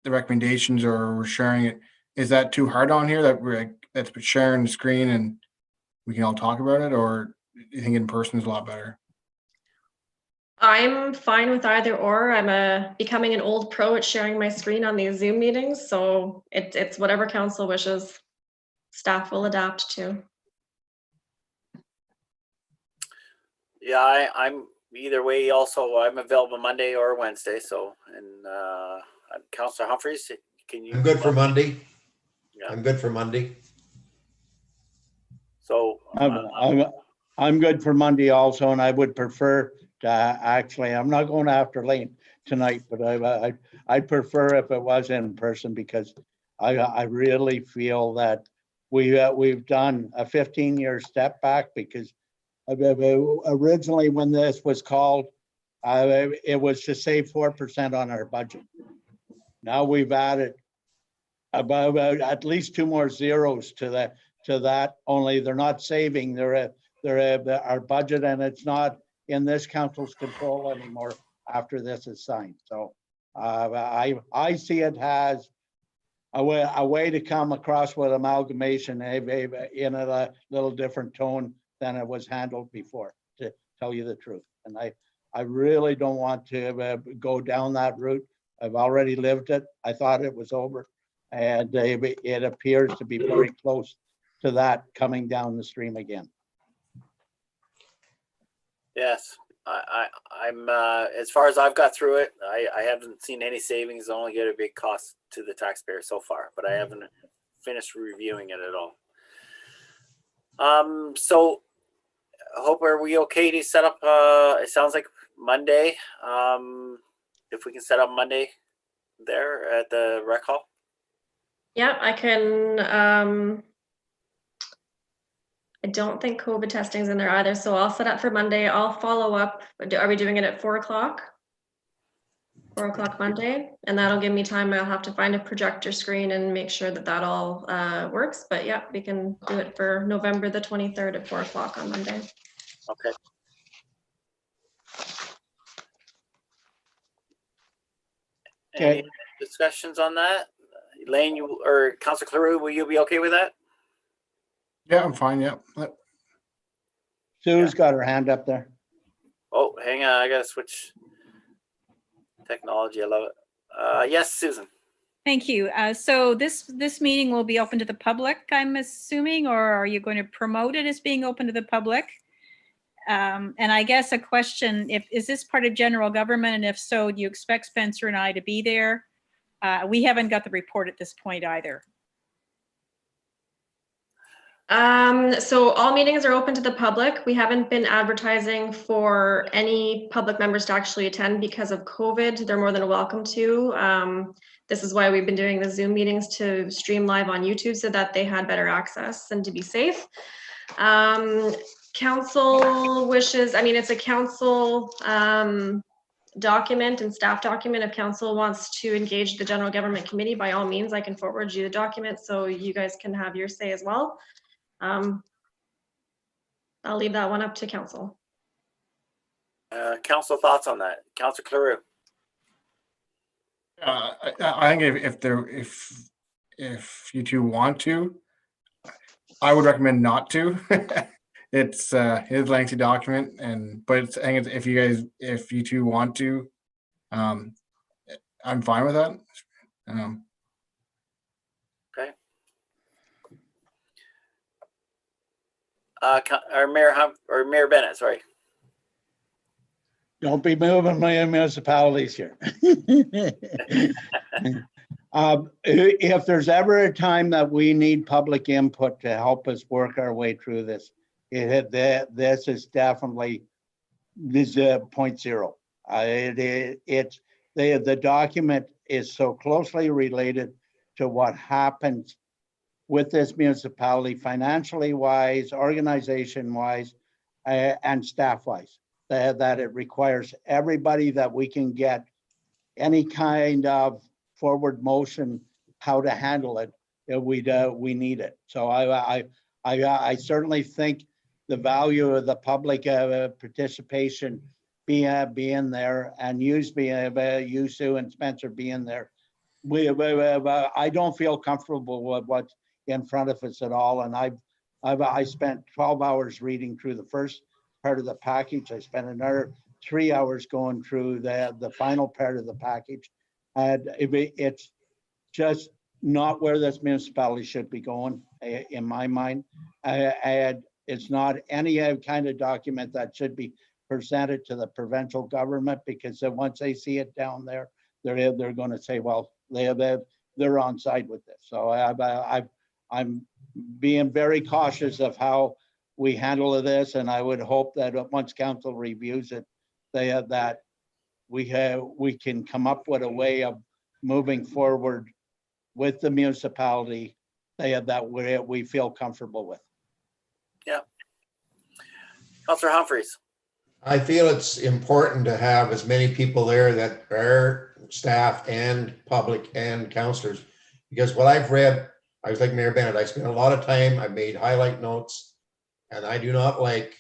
the recommendations or we're sharing it, is that too hard on here that we're like, that's sharing the screen and we can all talk about it, or do you think in person is a lot better?
I'm fine with either or. I'm becoming an old pro at sharing my screen on these Zoom meetings, so it's whatever council wishes. Staff will adapt to.
Yeah, I'm either way. Also, I'm available Monday or Wednesday. So, and Councillor Humphreys, can you?
I'm good for Monday.
Yeah.
I'm good for Monday.
So
I'm good for Monday also, and I would prefer to actually, I'm not going after Lane tonight, but I'd prefer if it was in person because I really feel that we've done a 15-year step back because originally when this was called, it was to save 4% on our budget. Now we've added about at least 2 more zeros to that. Only they're not saving. They're our budget, and it's not in this council's control anymore after this is signed. So I see it as a way to come across with amalgamation in a little different tone than it was handled before, to tell you the truth. And I really don't want to go down that route. I've already lived it. I thought it was over, and it appears to be very close to that coming down the stream again.
yes, I'm as far as I've got through it, I haven't seen any savings. I only get a big cost to the taxpayer so far, but I haven't finished reviewing it at all. So Hope, are we okay to set up? It sounds like Monday. If we can set up Monday there at the rec hall.
Yeah, I can. I don't think COVID testing's in there either, so I'll set up for Monday. I'll follow up. Are we doing it at 4 o'clock? 4 o'clock Monday, and that'll give me time. I'll have to find a projector screen and make sure that that all works. But yeah, we can do it for November the 23rd at 4 o'clock on Monday.
Okay.
Okay.
Any discussions on that? Elaine, you or Councillor Cleroux, will you be okay with that?
Yeah, I'm fine. Yeah.
Sue's got her hand up there.
Oh, hang on, I gotta switch technology. I love it. Yes, Susan.
Thank you. So this meeting will be open to the public, I'm assuming, or are you going to promote it as being open to the public? And I guess a question, is this part of general government? And if so, do you expect Spencer and I to be there? We haven't got the report at this point either.
So all meetings are open to the public. We haven't been advertising for any public members to actually attend because of COVID. They're more than welcome to. This is why we've been doing the Zoom meetings to stream live on YouTube so that they had better access and to be safe. council wishes, I mean, it's a council document and staff document. If council wants to engage the general government committee, by all means, I can forward you the document so you guys can have your say as well. I'll leave that one up to council.
Council thoughts on that? Councilor Cleroux.
I think if you two want to, I would recommend not to. It's a lengthy document, but it's, I think if you two want to, I'm fine with that.
Okay. Or Mayor Bennett, sorry.
Don't be moving my municipalities here. If there's ever a time that we need public input to help us work our way through this, this is definitely point zero. The document is so closely related to what happens with this municipality, financially wise, organization wise, and staff wise. That it requires everybody that we can get any kind of forward motion, how to handle it. We need it. So I certainly think the value of the public participation being there, and you Sue and Spencer being there. I don't feel comfortable with what's in front of us at all, and I spent 12 hours reading through the first part of the package. I spent another 3 hours going through the final part of the package. And it's just not where this municipality should be going, in my mind. And it's not any kind of document that should be presented to the provincial government, because once they see it down there, they're going to say, well, they're on side with this. So I'm being very cautious of how we handle this, and I would hope that once council reviews it, that we can come up with a way of moving forward with the municipality that we feel comfortable with.
Yeah. Councilor Humphreys.
I feel it's important to have as many people there that are staff and public and councillors, because what I've read, I was like Mayor Bennett, I spent a lot of time, I made highlight notes, and I do not like,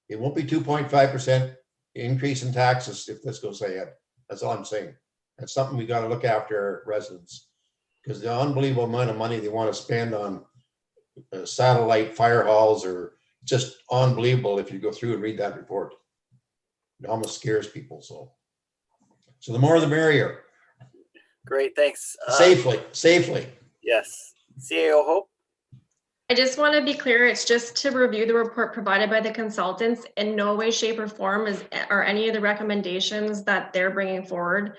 it won't be 2.5% increase in taxes if this goes ahead. That's all I'm saying. That's something we got to look after residents, because the unbelievable amount of money they want to spend on satellite fire halls are just unbelievable. If you go through and read that report, it almost scares people. So the more the merrier.
Great, thanks.
Safely.
Yes. CAO Hope.
I just want to be clear, it's just to review the report provided by the consultants. In no way, shape, or form are any of the recommendations that they're bringing forward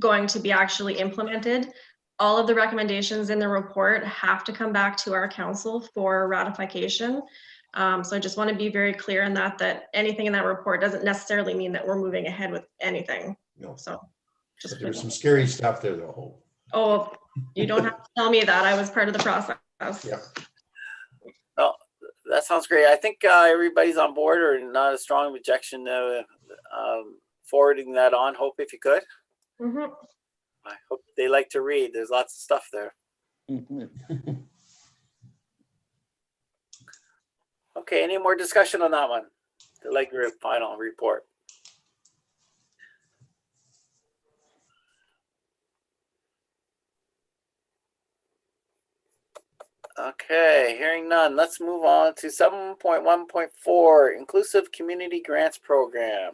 going to be actually implemented. All of the recommendations in the report have to come back to our council for ratification. So I just want to be very clear in that anything in that report doesn't necessarily mean that we're moving ahead with anything.
No.
So just
There's some scary stuff there though.
Oh, you don't have to tell me that. I was part of the process.
Yeah.
Well, that sounds great. I think everybody's on board, or not a strong objection forwarding that on. Hope if you could.
Mm-hmm.
I hope they like to read. There's lots of stuff there. Okay, any more discussion on that one? The Lake Group final report. Okay, hearing none. Let's move on to 7.1.4 Inclusive Community Grants Program.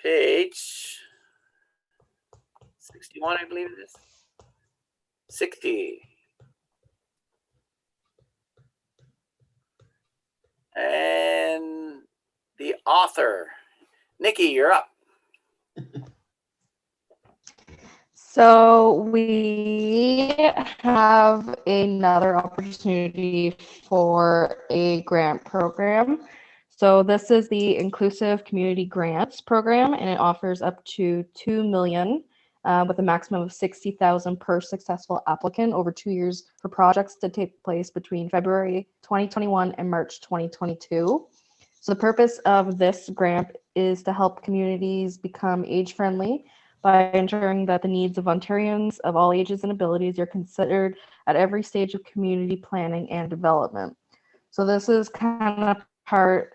Page 61, I believe it is. 60. And the author, Nikki, you're up.
So we have another opportunity for a grant program. So this is the Inclusive Community Grants Program, and it offers up to $2 million with a maximum of 60,000 per successful applicant over 2 years for projects to take place between February 2021 and March 2022. So the purpose of this grant is to help communities become age-friendly by ensuring that the needs of Ontarians of all ages and abilities are considered at every stage of community planning and development. So this is kind of part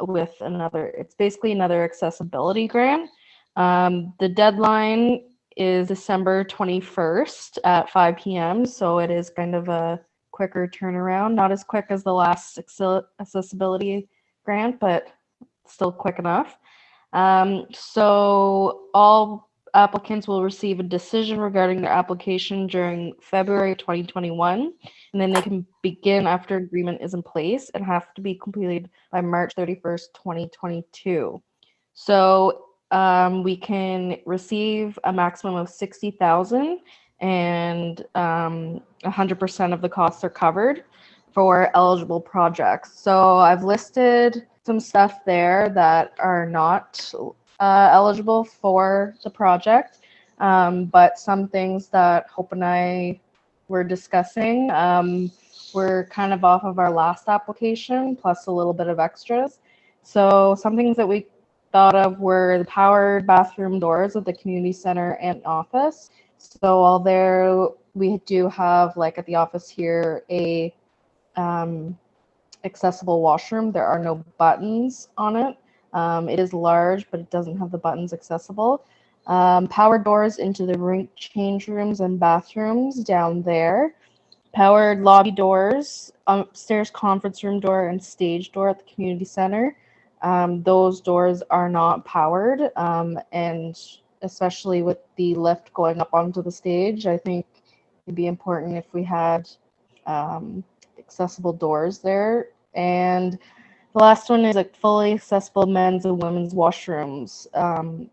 with another, it's basically another accessibility grant. The deadline is December 21st at 5 p.m. So it is kind of a quicker turnaround, not as quick as the last accessibility grant, but still quick enough. So all applicants will receive a decision regarding their application during February 2021, and then they can begin after agreement is in place and have to be completed by March 31st, 2022. So we can receive a maximum of 60,000 and 100% of the costs are covered for eligible projects. So I've listed some stuff there that are not eligible for the project, but some things that Hope and I were discussing were kind of off of our last application, plus a little bit of extras. So some things that we thought of were the powered bathroom doors at the community center and office. So although we do have, like at the office here, a accessible washroom, there are no buttons on it. It is large, but it doesn't have the buttons accessible. Powered doors into the rink change rooms and bathrooms down there. Powered lobby doors, upstairs conference room door and stage door at the community center. Those doors are not powered, and especially with the lift going up onto the stage, I think it'd be important if we had accessible doors there. And the last one is like fully accessible men's and women's washrooms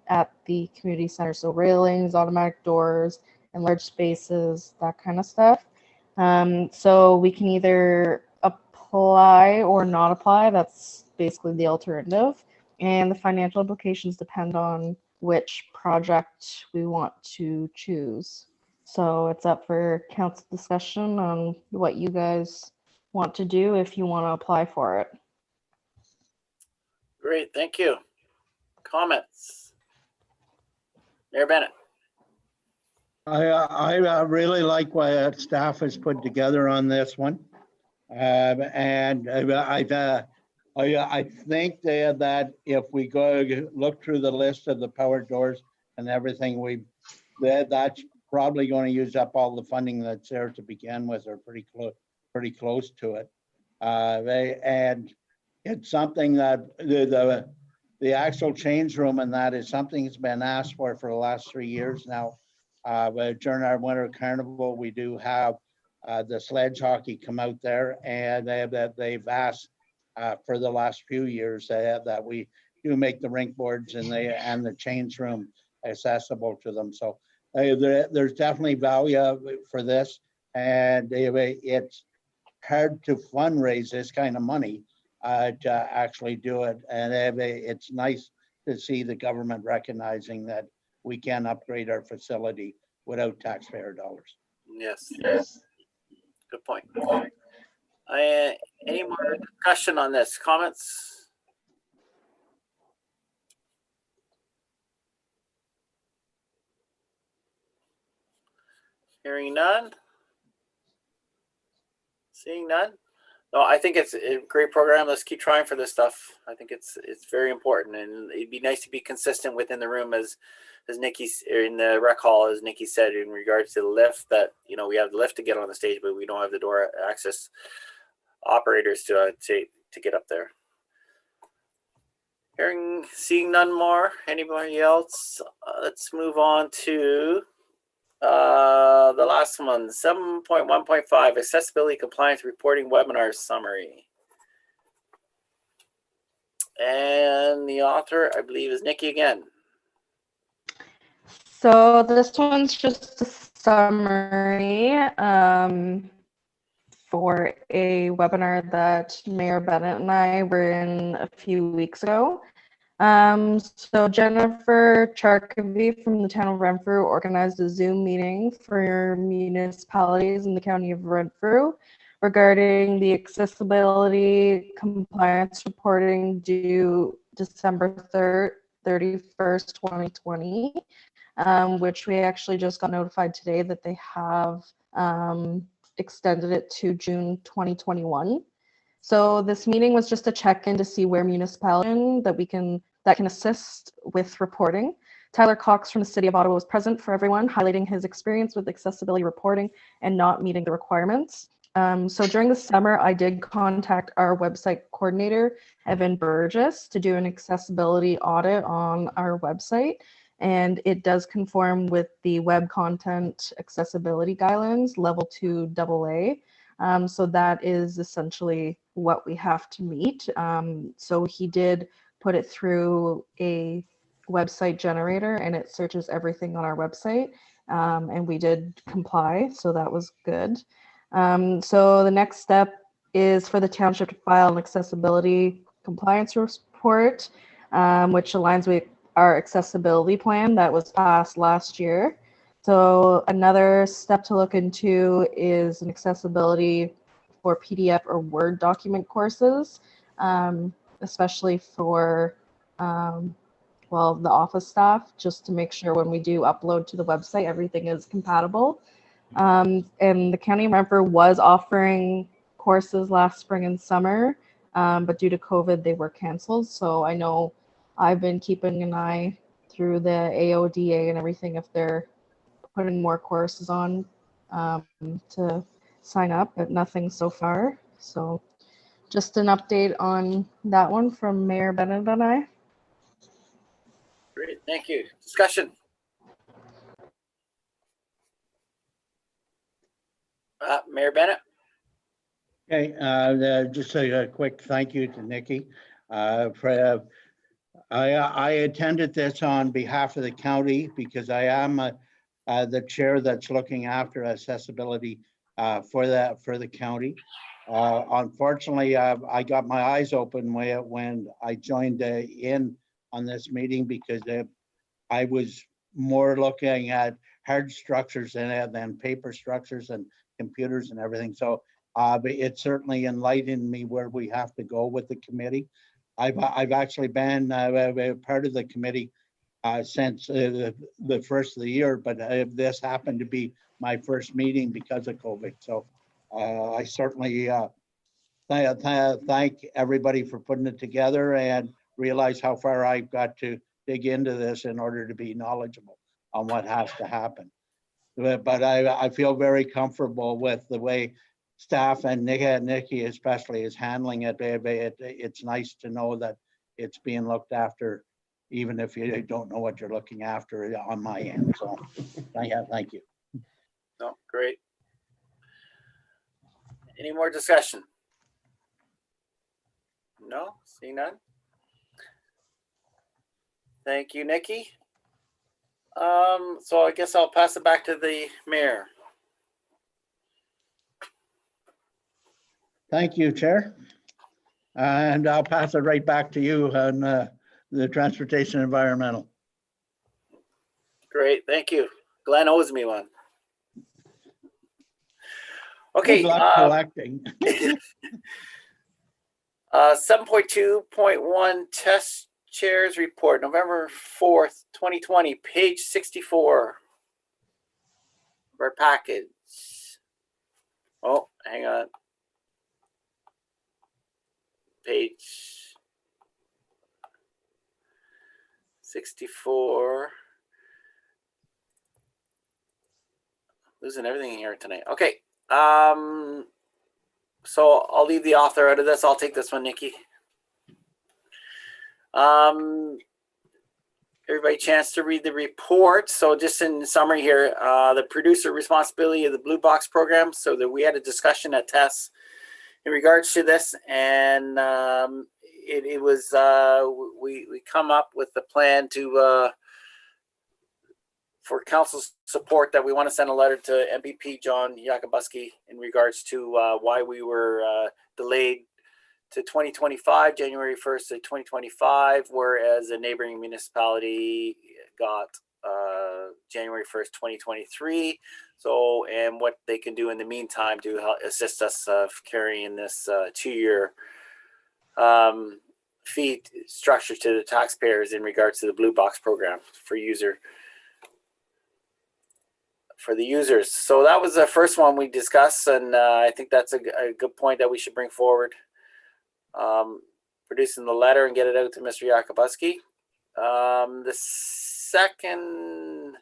at the community center. So railings, automatic doors, and large spaces, that kind of stuff. So we can either apply or not apply. That's basically the alternative. And the financial implications depend on which project we want to choose. So it's up for council discussion on what you guys want to do if you want to apply for it.
Great, thank you. Comments? Mayor Bennett.
I really like what staff has put together on this one. And I think that if we go look through the list of the power doors and everything, that's probably going to use up all the funding that's there to begin with, or pretty close to it. And it's something that the actual change room and that is something that's been asked for the last 3 years now. But during our winter carnival, we do have the sledge hockey come out there, and they've asked for the last few years that we do make the rink boards and the change room accessible to them. So there's definitely value for this, and it's hard to fundraise this kind of money to actually do it. And it's nice to see the government recognizing that we can upgrade our facility without taxpayer dollars.
Yes. Good point. Any more discussion on this? Comments? Hearing none. Seeing none. No, I think it's a great program. Let's keep trying for this stuff. I think it's very important, and it'd be nice to be consistent within the room as Nikki's in the rec hall, as Nikki said, in regards to the lift, that, you know, we have the lift to get on the stage, but we don't have the door access operators to get up there. Seeing none more. Anybody else? Let's move on to the last one, 7.1.5, accessibility compliance reporting webinar summary. And the author, I believe, is Nikki again.
So this one's just a summary for a webinar that Mayor Bennett and I were in a few weeks ago. So Jennifer Charkavy from the town of Renfrew organized a Zoom meeting for municipalities in the county of Renfrew regarding the accessibility compliance reporting due December 31st, 2020, which we actually just got notified today that they have extended it to June 2021. So this meeting was just a check-in to see where municipalities that can assist with reporting. Tyler Cox from the City of Ottawa was present for everyone, highlighting his experience with accessibility reporting and not meeting the requirements. So during the summer, I did contact our website coordinator, Evan Burgess, to do an accessibility audit on our website. And it does conform with the Web Content Accessibility Guidelines, Level 2 AA. So that is essentially what we have to meet. So he did put it through a website generator and it searches everything on our website. And we did comply, so that was good. So the next step is for the township to file an accessibility compliance report, which aligns with our accessibility plan that was passed last year. So another step to look into is an accessibility for PDF or Word document courses, especially for the office staff, just to make sure when we do upload to the website, everything is compatible. And the County of Renfrew was offering courses last spring and summer, but due to COVID, they were canceled. So I know I've been keeping an eye through the AODA and everything if they're putting more courses on to sign up, but nothing so far. So just an update on that one from Mayor Bennett and I.
Great, thank you. Discussion. Mayor Bennett.
Okay, just a quick thank you to Nikki. I attended this on behalf of the county because I am the chair that's looking after accessibility for the county. Unfortunately, I got my eyes open when I joined in on this meeting because I was more looking at hard structures than paper structures and computers and everything. So it certainly enlightened me where we have to go with the committee. I've actually been part of the committee since the first of the year, but this happened to be my first meeting because of COVID. So I certainly thank everybody for putting it together and realize how far I've got to dig into this in order to be knowledgeable on what has to happen. But I feel very comfortable with the way staff and Nikki especially is handling it. It's nice to know that it's being looked after, even if you don't know what you're looking after on my end. So thank you.
No, great. Any more discussion? No, see none. Thank you, Nikki. So I guess I'll pass it back to the mayor.
Thank you, Chair. And I'll pass it right back to you on the transportation environmental.
Great, thank you. Glenn owes me one. Okay.
Good luck collecting.
7.2.1 test chairs report, November 4th, 2020, page 64 of our package. Oh, hang on. Page 64. Losing everything here tonight. Okay. So I'll leave the author out of this. I'll take this one, Nikki. Everybody chance to read the report. So just in summary here, the producer responsibility of the Blue Box program. So that we had a discussion at TESS in regards to this, and it was we come up with the plan to for council's support that we want to send a letter to MPP John Yakubuski in regards to why we were delayed to 2025, January 1st to 2025, whereas a neighboring municipality got January 1st, 2023. So, and what they can do in the meantime to help assist us carrying this 2-year fee structure to the taxpayers in regards to the Blue Box program for the users. So that was the first one we discussed, and I think that's a good point that we should bring forward. Producing the letter and get it out to Mr. Yakubuski. The second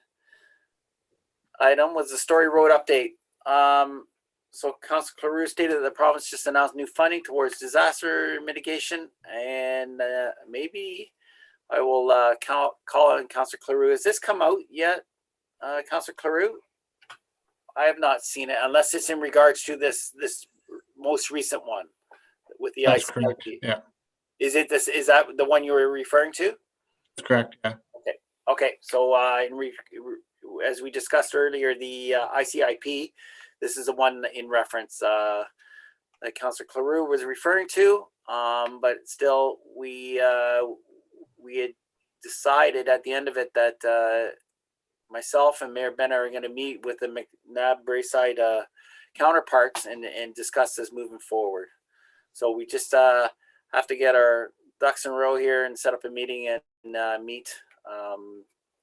item was the Story Road update. So Councilor Cleroux stated that the province just announced new funding towards disaster mitigation, and maybe I will call on Councilor Cleroux. Has this come out yet, Councilor Cleroux? I have not seen it, unless it's in regards to this most recent one with the
That's
ICIP.
correct. Yeah,
Is that the one you were referring to?
that's correct. Yeah.
Okay. So as we discussed earlier, the ICIP, this is the one in reference that Councilor Cleroux was referring to. But still, we had decided at the end of it that myself and Mayor Bennett are going to meet with the McNabb Braeside counterparts and discuss this moving forward. So we just have to get our ducks in a row here and set up a meeting and meet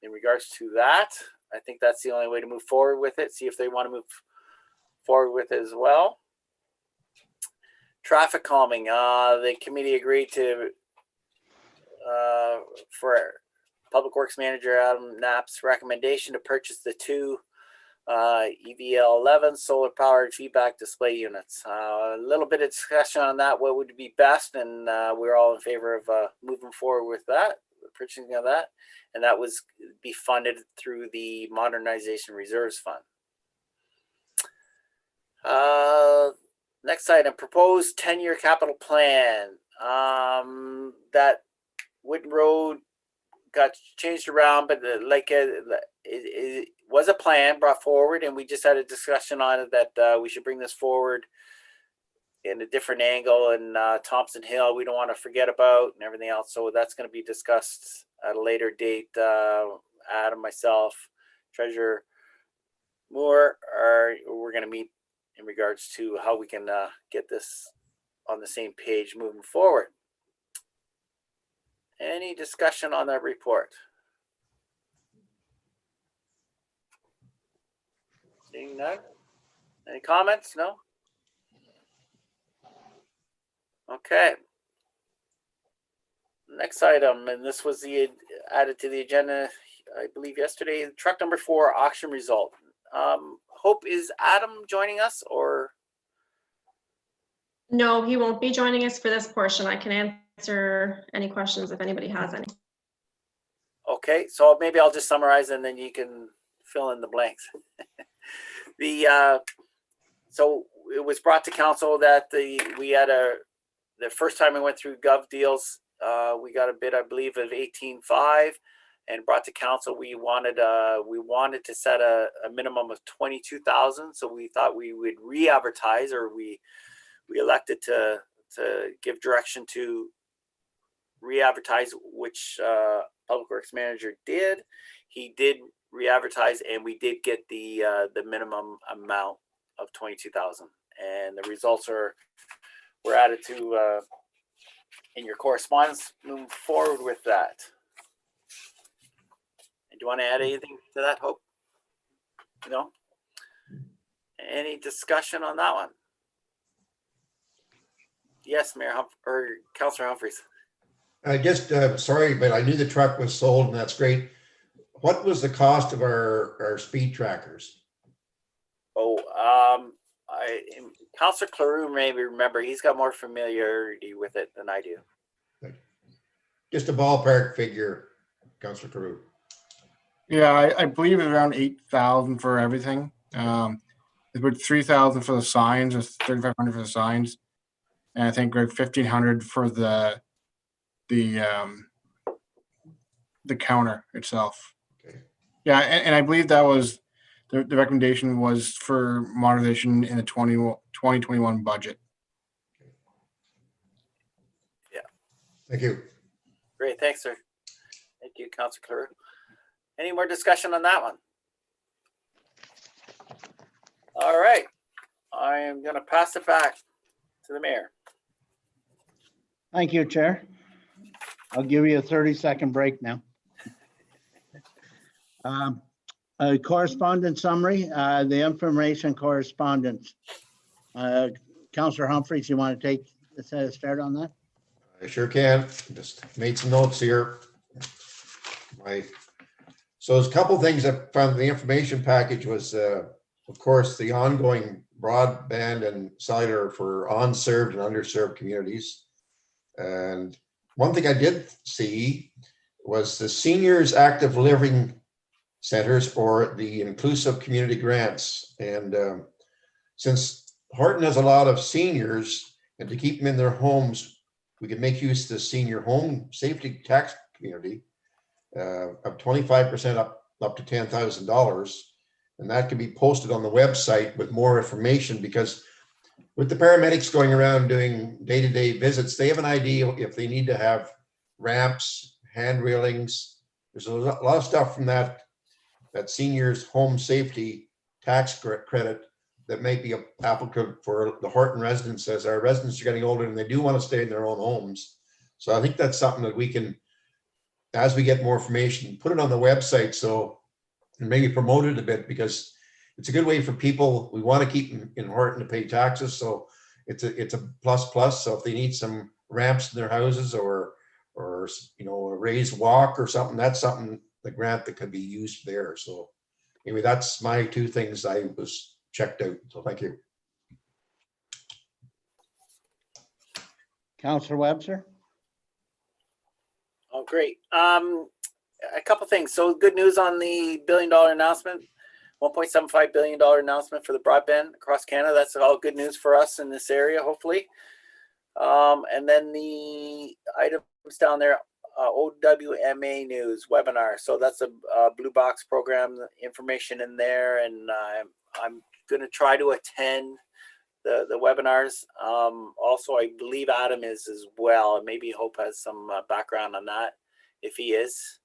in regards to that. I think that's the only way to move forward with it. See if they want to move forward with it as well. Traffic calming. The committee agreed to for Public Works Manager Adam Knapp's recommendation to purchase the 2 EVL11 solar powered feedback display units. A little bit of discussion on that, what would be best, and we're all in favor of moving forward with that, the purchasing of that, and that was be funded through the Modernization Reserves Fund. Next item, proposed 10-year capital plan. That Whitten Road got changed around, but it was a plan brought forward, and we just had a discussion on it that we should bring this forward in a different angle. And Thompson Hill, we don't want to forget about, and everything else. So that's going to be discussed at a later date. Adam, myself, Treasurer Moore, we're going to meet in regards to how we can get this on the same page moving forward. Any discussion on that report? Seeing none? Any comments? No? Okay. Next item, and this was added to the agenda, I believe yesterday, truck number 4 auction result. Hope, is Adam joining us, or?
No, he won't be joining us for this portion. I can answer any questions if anybody has any.
Okay, so maybe I'll just summarize and then you can fill in the blanks. So it was brought to council that the first time we went through Gov Deals, we got a bid, I believe, of 18.5, and brought to council. We wanted to set a minimum of 22,000. So we thought we would re-advertise, or we elected to give direction to re-advertise, which Public Works Manager did. He did re-advertise, and we did get the minimum amount of 22,000, and the results were added to in your correspondence. Moving forward with that. Do you want to add anything to that, Hope? No? Any discussion on that one? Yes, Mayor or Councillor Humphreys.
I just, sorry, but I knew the truck was sold, and that's great. What was the cost of our speed trackers?
Oh, Councillor Cleroux maybe remember. He's got more familiarity with it than I do.
Just a ballpark figure, Councillor Cleroux.
Yeah, I believe it's around 8,000 for everything. It's about 3,000 for the signs, or 3,500 for the signs, and I think like 1,500 for the counter itself.
Okay.
Yeah, and I believe that was the recommendation was for modernization in the 2021 budget.
Thank you.
Great, thanks, sir. Thank you, Councillor Carew. Any more discussion on that one? All right, I am gonna pass it back to the mayor.
Thank you, Chair. I'll give you a 30-second break now. A correspondence summary, the information correspondence. Councillor Humphreys, you want to take the start on that?
I sure can. Just made some notes here. So there's a couple things I found in the information package was, of course, the ongoing broadband and cellular for unserved and underserved communities. And one thing I did see was the seniors active living centers or the inclusive community grants. And since Horton has a lot of seniors, and to keep them in their homes, we can make use of the senior home safety tax community of 25% up to $10,000. And that can be posted on the website with more information, because with the paramedics going around doing day-to-day visits, they have an idea if they need to have ramps, hand railings. There's a lot of stuff from that seniors home safety tax credit that may be applicable for the Horton residents, as our residents are getting older and they do want to stay in their own homes. So I think that's something that we can, as we get more information, put it on the website, so and maybe promote it a bit, because it's a good way for people. We want to keep them in Horton to pay taxes, so it's a plus. So if they need some ramps in their houses or you know, a raised walk or something, that's something, the grant that could be used there. So anyway, that's my two things I was checked out. So thank you.
Councillor Webster?
Oh, great. A couple things. So good news on the $1 billion announcement, $1.75 billion announcement for the broadband across Canada. That's all good news for us in this area, hopefully. And then the items down there, OWMA News webinar. So that's a Blue Box program, information in there. And I'm going to try to attend the webinars. Also, I believe Adam is as well. Maybe Hope has some background on that, if he is.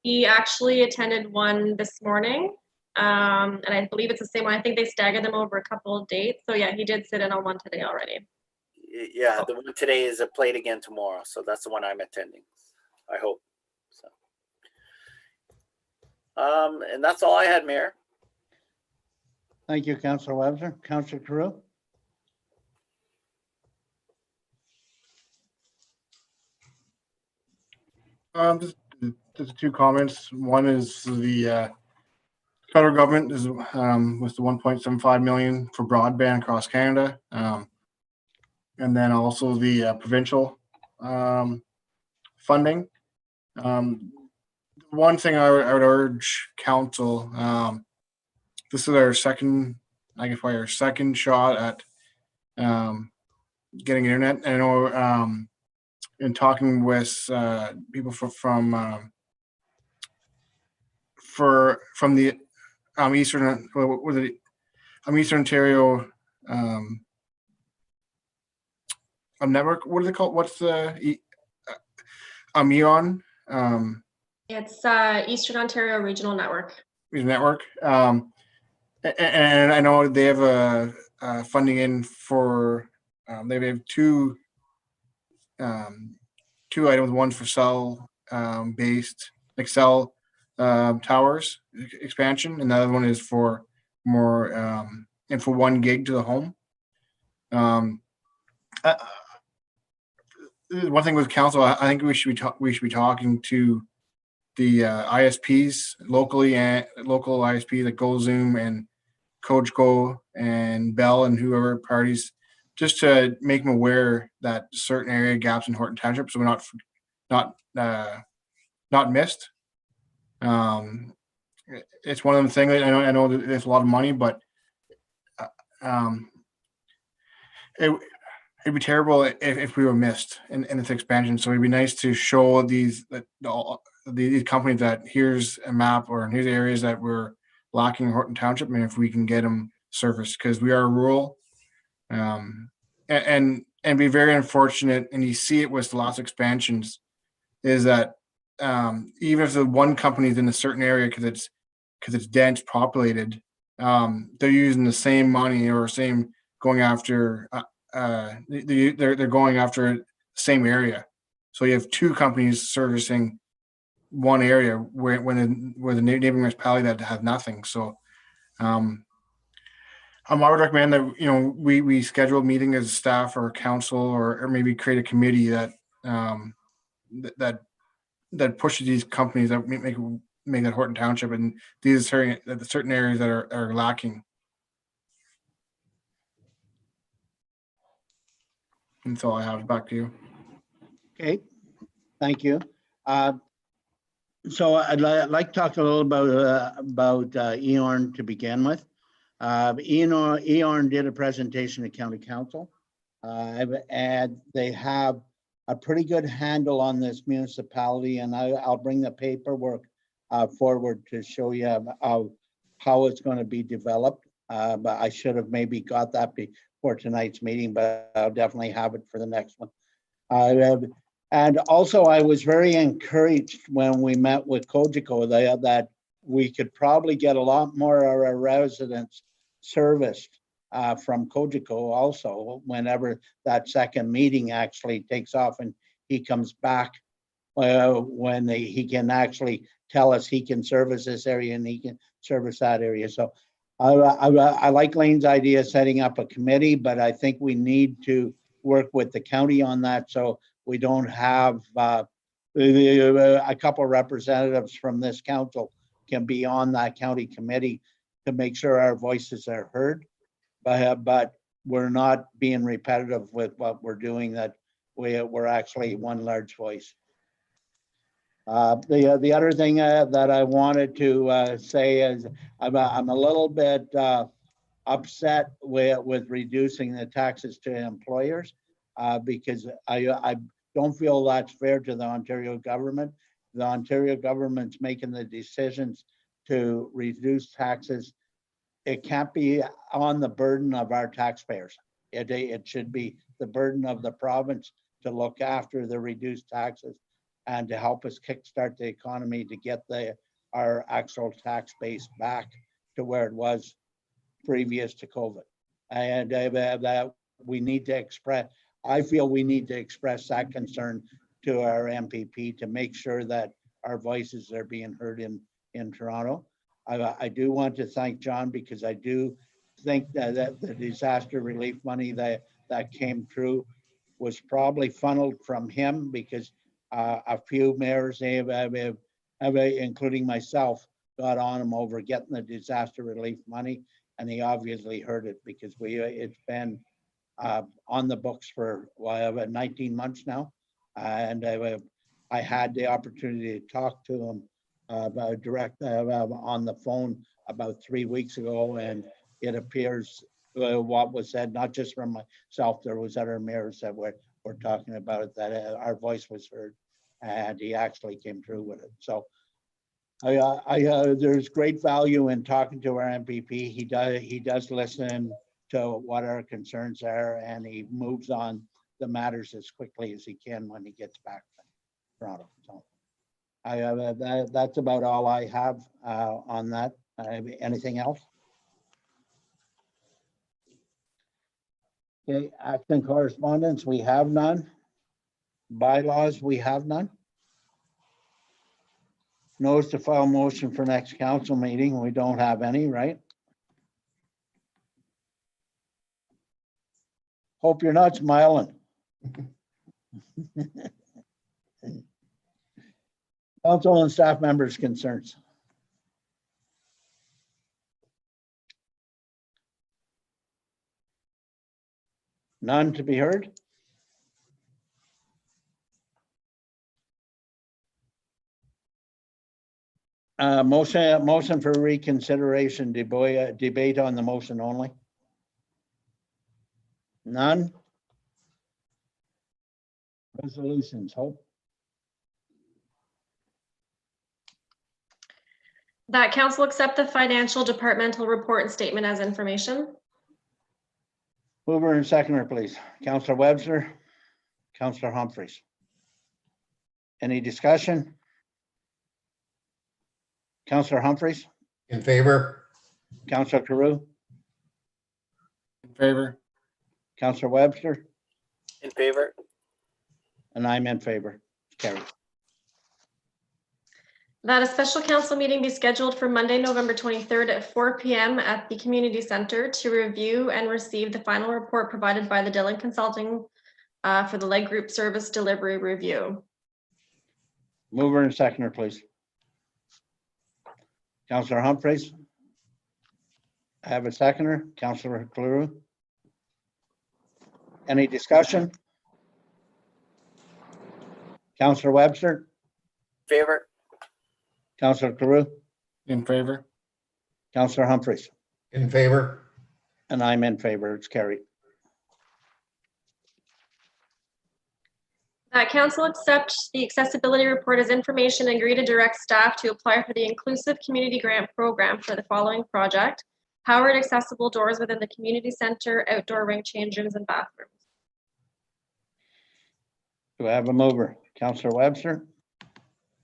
He actually attended one this morning, and I believe it's the same one. I think they staggered them over a couple of dates. So yeah, he did sit in on one today already.
Yeah, the one today is a played again tomorrow. So that's the one I'm attending, I hope. So, and that's all I had, Mayor.
Thank you, Councillor Webster. Councillor Carew?
Just two comments. One is the federal government is with the 1.75 million for broadband across Canada, and then also the provincial funding. One thing I would urge council, this is our second, I guess, our second shot at getting internet. And I know in talking with people from the Eastern, what was it? Eastern Ontario network. What do they call it? What's the EON?
It's Eastern Ontario Regional Network.
Network. And I know they have a funding in for they have two items. One for cell based, like cell towers expansion, and the other one is for more and for 1 gig to the home. One thing with council, I think we should be talking to the ISPs locally, and local ISP like GoZoom and Cogeco and Bell and whoever parties, just to make them aware that certain area gaps in Horton Township, so we're not missed. It's one of the things. I know that there's a lot of money, but it'd be terrible if we were missed in this expansion. So it'd be nice to show these companies that here's a map or here's areas that we're lacking in Horton Township, and if we can get them surfaced, because we are rural, and and be very unfortunate, and you see it with lots of expansions, is that even if the one company is in a certain area because it's dense populated, they're using the same money or same going after they're going after the same area. So you have two companies servicing one area where the neighboring municipality that have nothing. So I would recommend that we schedule a meeting as staff or council or maybe create a committee that that pushes these companies that make that Horton Township and these certain areas that are lacking. That's all I have. Back to you.
Okay, thank you. So I'd like to talk a little about EORN to begin with. EORN did a presentation to County Council, and they have a pretty good handle on this municipality, and I'll bring the paperwork forward to show you how it's going to be developed. But I should have maybe got that before tonight's meeting, but I'll definitely have it for the next one. And also, I was very encouraged when we met with Cogeco that we could probably get a lot more of our residents serviced from Cogeco also whenever that second meeting actually takes off and he comes back when he can actually tell us he can service this area and he can service that area. So I like Lane's idea of setting up a committee, but I think we need to work with the county on that so we don't have a couple of representatives from this council can be on that county committee to make sure our voices are heard, but we're not being repetitive with what we're doing, that we're actually one large voice. The other thing that I wanted to say is I'm a little bit upset with reducing the taxes to employers because I don't feel that's fair to the Ontario government. The Ontario government's making the decisions to reduce taxes. It can't be on the burden of our taxpayers. It should be the burden of the province to look after the reduced taxes and to help us kickstart the economy to get our actual tax base back to where it was previous to COVID. And that we need to express, I feel we need to express that concern to our MPP to make sure that our voices are being heard in Toronto. I do want to thank John because I do think that the disaster relief money that came through was probably funneled from him because a few mayors, including myself, got on him over getting the disaster relief money, and he obviously heard it because it's been on the books for 19 months now, and I had the opportunity to talk to him direct on the phone about 3 weeks ago, and it appears what was said, not just from myself, there was other mayors that were talking about it, that our voice was heard, and he actually came through with it. So there's great value in talking to our MPP. He does listen to what our concerns are, and he moves on the matters as quickly as he can when he gets back to Toronto. So that's about all I have on that. Anything else? Okay, action correspondence, we have none. Bylaws, we have none. Notice to file motion for next council meeting, we don't have any, right? Hope you're not smiling. Council and staff members' concerns. None to be heard. Motion for reconsideration, debate on the motion only. None. Resolutions, Hope.
That council accept the financial departmental report and statement as information.
Mover and seconder, please. Counselor Webster, Counselor Humphries. Any discussion? Counselor Humphries,
In favor?
Counselor Carew,
In favor?
Counselor Webster,
In favor?
and I'm in favor. Carried.
That a special council meeting be scheduled for Monday, November 23rd at 4 p.m. at the community center to review and receive the final report provided by the Dillon Consulting for the leg group service delivery review.
Mover and seconder, please. Counselor Humphries. I have a seconder, Counselor Carew. Any discussion? Counselor Webster,
Favor?
Counselor Carew,
In favor?
Counselor Humphries,
In favor?
and I'm in favor. It's carried.
That council accept the accessibility report as information and agree to direct staff to apply for the Inclusive Community Grant Program for the following project: powered accessible doors within the community center, outdoor rink change rooms and bathrooms.
Do I have a mover? Counselor Webster.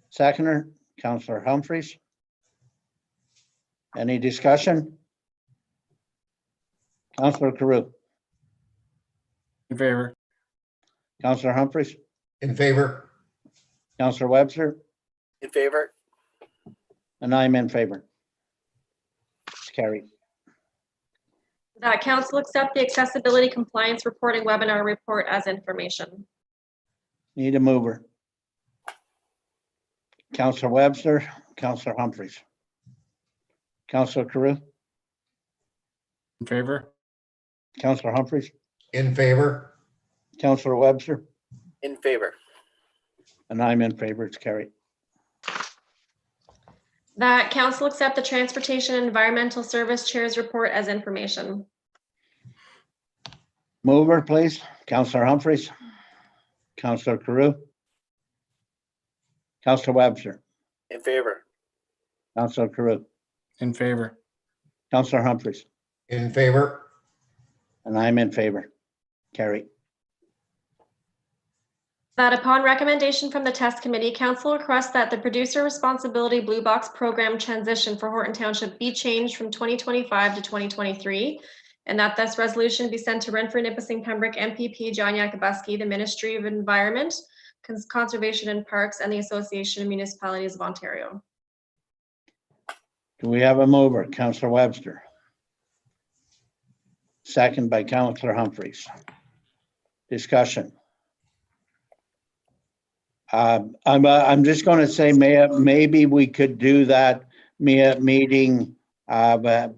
Seconder, Counselor Humphries. Any discussion? Counselor Carew,
In favor?
Counselor Humphries,
In favor?
Counselor Webster,
In favor?
and I'm in favor. It's carried.
That council accept the accessibility compliance reporting webinar report as information.
Need a mover. Counselor Webster, Counselor Humphries. Counselor Carew,
In favor?
Counselor Humphries,
In favor?
Counselor Webster,
In favor?
and I'm in favor. It's carried.
That council accept the transportation and environmental service chairs report as information.
Mover, please. Counselor Humphries, Counselor Carew, Counselor Webster,
In favor?
Counselor Carew,
In favor?
Counselor Humphries,
In favor?
and I'm in favor. Carried.
That upon recommendation from the test committee, council requests that the producer responsibility blue box program transition for Horton Township be changed from 2025 to 2023, and that this resolution be sent to Renfrew, Nipissing, Pembroke MPP John Yakubuski, the Ministry of Environment, Conservation and Parks, and the Association of Municipalities of Ontario.
Do we have a mover? Counselor Webster. Second by Counselor Humphries. Discussion. I'm just going to say, maybe we could do that meeting with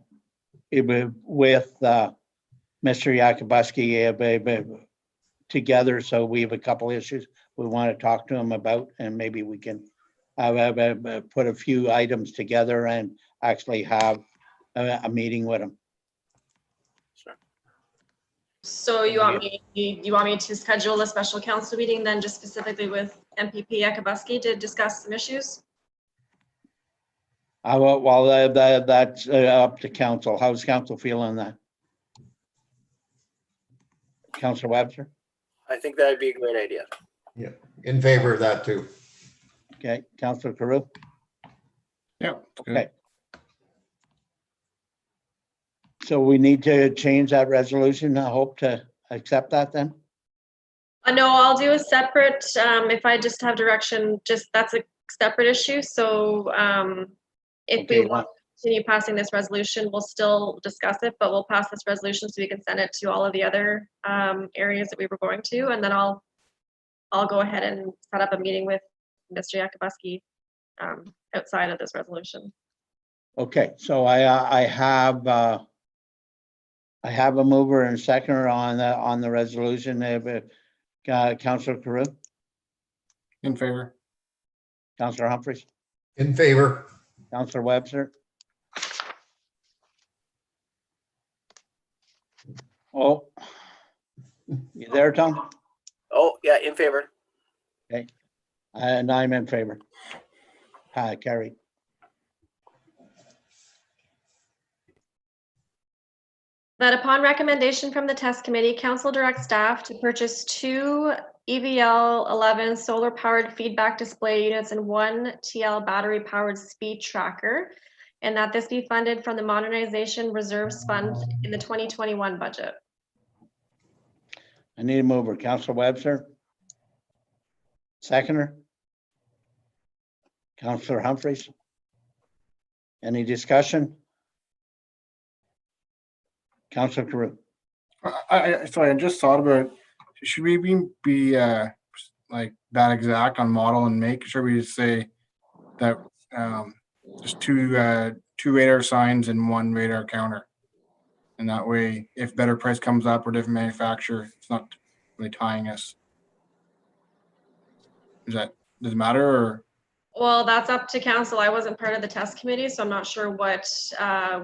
Mr. Yakubuski together. So we have a couple issues we want to talk to him about, and maybe we can put a few items together and actually have a meeting with him.
So you want me to schedule a special council meeting then just specifically with MPP Yakubuski to discuss some issues?
Well, that's up to council. How's council feel on that? Counselor Webster?
I think that'd be a great idea.
In favor of that too.
Okay, Counselor Carew?
Yeah.
Okay. So we need to change that resolution. I hope to accept that then.
No, I'll do a separate, if I just have direction, that's a separate issue. So if we
Okay,
want to continue passing this resolution, we'll still discuss it, but we'll pass this resolution so we can send it to all of the other areas that we were going to. And then I'll go ahead and set up a meeting with Mr. Yakubuski outside of this resolution.
Okay, so I have a mover and a seconder on the resolution. Counselor Carew,
In favor?
Counselor Humphries,
In favor?
Counselor Webster. Oh, you there, Tom?
Oh, yeah, in favor.
And I'm in favor. Carried.
That upon recommendation from the test committee, council directs staff to purchase 2 EVL 11 solar powered feedback display units and 1 TL battery powered speed tracker, and that this be funded from the modernization reserves fund in the 2021 budget.
I need a mover. Councillor Webster. Seconder. Councillor Humphries. Any discussion? Councillor Carew.
Sorry, I just thought about, should we be like that exact on model and make? Should we say that just two radar signs and 1 radar counter? And that way, if better price comes up or different manufacturer, it's not really tying us. Does it matter, or?
Well, that's up to council. I wasn't part of the test committee, so I'm not sure what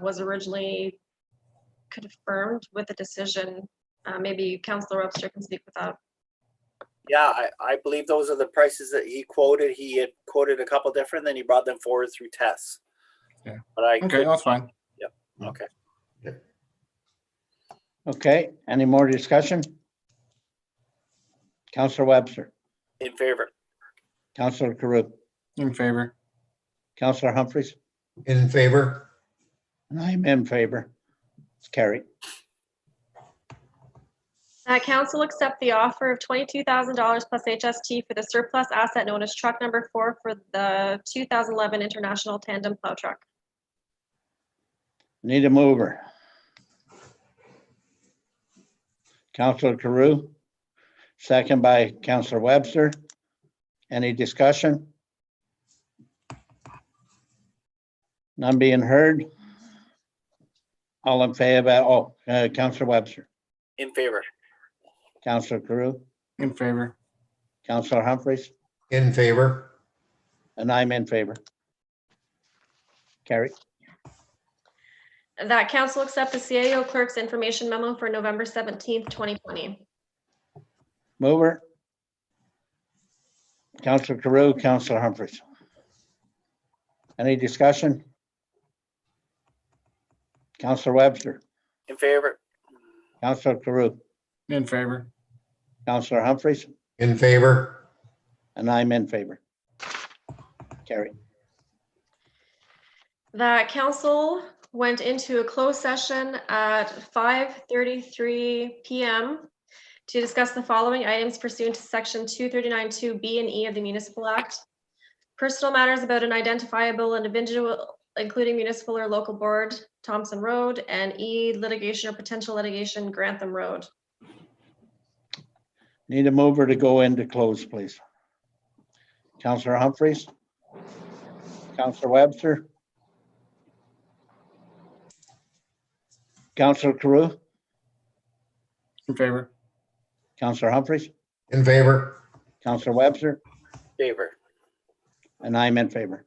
was originally confirmed with the decision. Maybe Councillor Webster can speak with that.
Yeah, I believe those are the prices that he quoted. He had quoted a couple different, then he brought them forward through tests.
Yeah.
But I
Okay, that's fine.
okay.
Okay, any more discussion? Councillor Webster.
In favor.
Councillor Carew.
In favor.
Councillor Humphries.
In favor?
And I'm in favor. It's carried.
That council accept the offer of $22,000 plus HST for the surplus asset known as truck number 4 for the 2011 International Tandem Plow Truck.
Need a mover. Councillor Carew, second by Councillor Webster. Any discussion? None being heard. All in favor, Councillor Webster,
In favor.
Councillor Carew,
In favor.
Councillor Humphries,
In favor?
and I'm in favor. Carrie,
That council accept the CAO clerk's information memo for November 17th, 2020.
mover. Councillor Carew, Councillor Humphries. Any discussion? Councillor Webster,
In favor.
Councillor Carew,
In favor.
Councillor Humphries,
In favor?
and I'm in favor. Carrie,
That council went into a closed session at 5:33 p.m. to discuss the following items pursuant to section 239(2)(b) and E of the Municipal Act. Personal matters about an identifiable individual, including municipal or local board, Thompson Road, and E, litigation or potential litigation, Grantham Road.
need a mover to go into close, please. Councillor Humphries, Councillor Webster, Councillor Carew,
In favor.
Councillor Humphries,
In favor?
Councillor Webster,
Favor.
and I'm in favor.